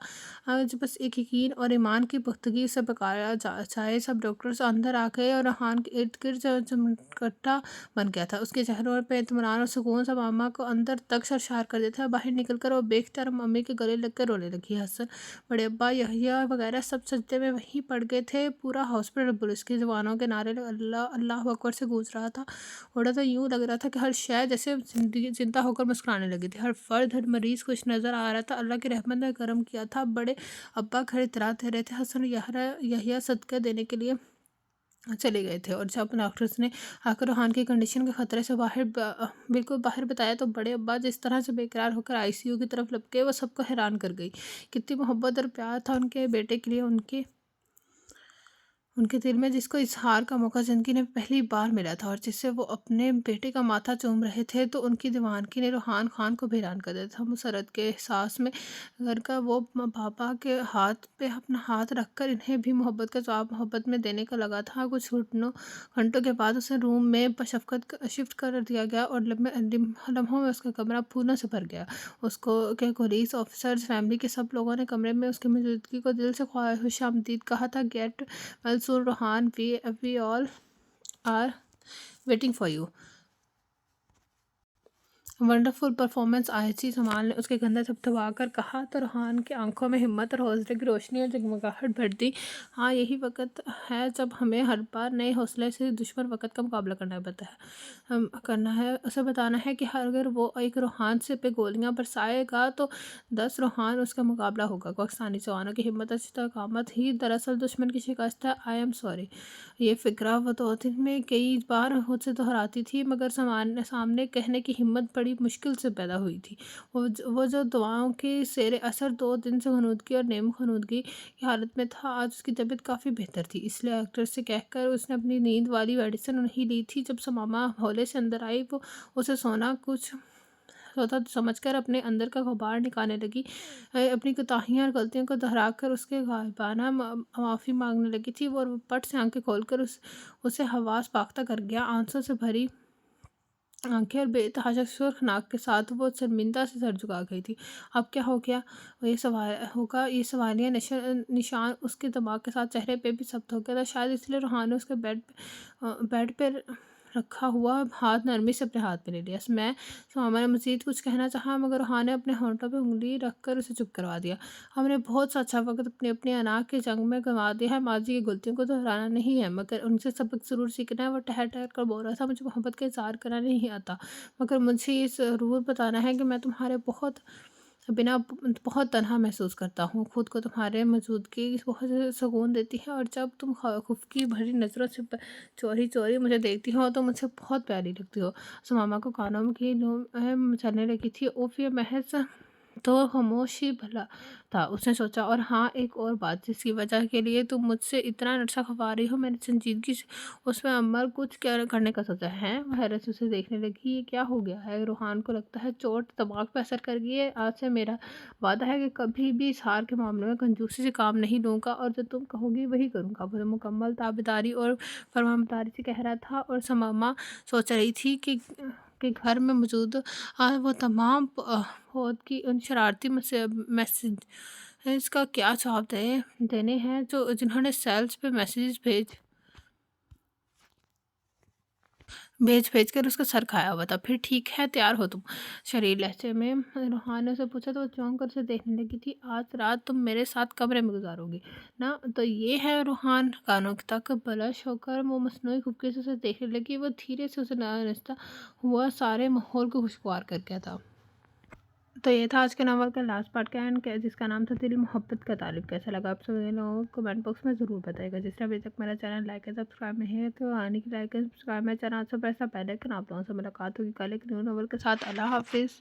A: بس ایک یقین اور ایمان کی پختگی سے پکارا جائے۔ سب ڈاکٹرز اندر آ گئے اور روحان کے ارد گرد چمٹا بن گیا تھا۔ اس کے چہروں پہ اطمینان اور سکون ثمامہ کو اندر تک سرشار کر دیتا تھا۔ باہر نکل کر وہ بے اختیار امی کے گلے لگ کر رونے لگی۔ حسن، بڑے ابا، یحییٰ وغیرہ سب سجدے میں وہیں پڑ گئے تھے۔ پورا ہاسپٹل پولیس کی جوانوں کے نعرے اللہ اکبر سے گونج رہا تھا، اڑا تو یوں لگ رہا تھا کہ ہر شے جیسے زندہ ہو کر مسکرانے لگی تھی۔ ہر فرد، ہر مریض خوش نظر آ رہا تھا۔ اللہ کی رحمت نے کرم کیا تھا۔ بڑے ابا گھر اطراع رہے تھے۔ حسن اور یحییٰ صدقہ دینے کے لیے چلے گئے تھے، اور جب ڈاکٹرز نے آ کر روحان کی کنڈیشن کے خطرے سے بالکل باہر بتایا تو بڑے ابا جس طرح سے بے قرار ہو کر آئی سی یو کی طرف لپکے، وہ سب کو حیران کر گئی۔ کتنی محبت اور پیار تھا ان کے بیٹے کے لیے ان کے دل میں، جس کو اظہار کا موقع زندگی نے پہلی بار ملا تھا، اور جس سے وہ اپنے بیٹے کا ماتھا چوم رہے تھے تو ان کی دیوانگی نے روحان خان کو بھی حیران کر دیا تھا۔ مسرت کے احساس میں گھر کا وہ پاپا کے ہاتھ پہ اپنا ہاتھ رکھ کر انہیں بھی محبت کا جواب محبت میں دینے کا لگا تھا۔ کچھ گھنٹوں کے بعد اسے روم میں بشفقت شفٹ کر دیا گیا، اور لمحوں میں اس کا کمرہ پھولوں سے بھر گیا۔ اس کے کولیگز، آفیسرز، فیملی کے سب لوگوں نے کمرے میں اس کی موجودگی کو دل سے خوش آمدید کہا تھا۔ Get well soon Rohan, we all are waiting for you. Wonderful performance, آئچی جمال نے اس کے کندھے تھپتھپا کر کہا تو روحان کی آنکھوں میں ہمت اور حوصلے کی روشنی اور جگمگاہٹ بھر دی۔ ہاں، یہی وقت ہے جب ہمیں ہر بار نئے حوصلے سے دشمن وقت کا مقابلہ کرنا ہے۔ اسے بتانا ہے کہ اگر وہ ایک روحان سے پہ گولیاں برسائے گا تو 10 روحان اس کا مقابلہ ہوگا۔ پاکستانی جوانوں کی ہمت اور استقامت ہی دراصل دشمن کی شکست ہے۔ آئی ایم سوری، یہ فقرہ وہ 2 دن میں کئی بار خود سے دہراتی تھی، مگر سامنے کہنے کی ہمت بڑی مشکل سے پیدا ہوئی تھی۔ وہ جو دواؤں کے زیر اثر 2 دن سے غنودگی اور نیم خنودگی کی حالت میں تھا، آج اس کی طبیعت کافی بہتر تھی۔ اس لیے ڈاکٹر سے کہہ کر اس نے اپنی نیند والی میڈیسن نہیں لی تھی۔ جب ثمامہ ہولے سے اندر آئی، وہ اسے سوتا سمجھ کر اپنے اندر کا غبار نکالنے لگی، اپنی کوتاہیاں اور غلطیوں کو دہرا کر اس کے غائبانہ معافی مانگنے لگی تھی۔ وہ پٹ سے آنکھیں کھول کر اسے حواس باختہ کر گیا۔ آنسوں سے بھری آنکھیں اور بے تحاشا سرخ ناک کے ساتھ وہ شرمندہ سے سر جھکا گئی تھی۔ اب کیا ہو گیا یہ سوالیہ نشان اس کے دماغ کے ساتھ چہرے پہ بھی ثبت ہو گیا تھا۔ شاید اس لیے روحان نے اس کے بیڈ پہ رکھا ہوا ہاتھ نرمی سے اپنے ہاتھ میں لے لیا۔ ثمامہ نے مزید کچھ کہنا چاہا، مگر روحان نے اپنے ہونٹوں پہ انگلی رکھ کر اسے چپ کروا دیا۔ ہم نے بہت سا اچھا وقت اپنی انا کی جنگ میں گنوا دیا ہے۔ ماضی کی غلطیوں کو دہرانا نہیں ہے، مگر ان سے سبق ضرور سیکھنا ہے۔ وہ ٹہر ٹہر کر بول رہا تھا، مجھے محبت کا اظہار کرنا نہیں آتا، مگر مجھے یہ ضرور بتانا ہے کہ میں تمہارے بہت بنا بہت تنہا محسوس کرتا ہوں، خود کو تمہارے موجودگی بہت سکون دیتی ہے، اور جب تم خفکی بھری نظروں سے چوری چوری مجھے دیکھتی ہو تو مجھے بہت پیاری لگتی ہو۔ سماما کو کانوں میں کی لو چلنے لگی تھی۔ اوف، یہ محض تو خاموش ہی بھلا تھا، اس نے سوچا۔ اور ہاں، ایک اور بات جس کی وجہ کے لیے تم مجھ سے اتنا نرسہ کھپا رہی ہو، میں نے سنجیدگی سے اس میں عمل کچھ کرنے کا سوچا ہے۔ وہ حیرت سے اسے دیکھنے لگی۔ یہ کیا ہو گیا ہے؟ روحان کو لگتا ہے چوٹ دماغ پہ اثر کر گئی ہے۔ آج سے میرا وعدہ ہے کہ کبھی بھی اسہار کے معاملے میں کنجوسی سے کام نہیں لوں گا، اور جو تم کہو گی وہی کروں گا۔ وہ مکمل تابعداری اور فرمانبرداری سے کہہ رہا تھا، اور سماما سوچ رہی تھی کہ گھر میں موجود وہ تمام فوج کی ان شرارتی میسج کا کیا جواب دینے ہیں جنہوں نے سیلز پہ میسیج بھیج بھیج کر اس کا سر کھایا ہوا تھا۔ پھر ٹھیک ہے، تیار ہو تم؟ شریر لہجے میں روحان نے اسے پوچھا تو وہ چونک کر اسے دیکھنے لگی تھی۔ آج رات تم میرے ساتھ کمرے میں گزارو گی نا؟ تو یہ ہے روحان؟ کانوں تک بلش ہو کر وہ مصنوعی خوبصورتی سے اسے دیکھنے لگی۔ وہ دھیرے سے اسے ناشتہ ہوا سارے ماحول کو خوشگوار کر گیا تھا۔ تو یہ تھا آج کے ناول کا لاسٹ پارٹ کا اینڈ، جس کا نام تھا دل محبت کا طالب۔ کیسا لگا آپ سب لوگوں کو کمنٹ باکس میں ضرور بتائے گا۔ جس نے ابھی تک میرا چینل لائک ہے سبسکرائب نہیں ہے تو آنے کی لائک ہے سبسکرائب میں چینل سے پیسہ پہلے کہ آپ لوگوں سے ملاقات ہوگی کل ایک نیو ناول کے ساتھ۔ اللہ حافظ۔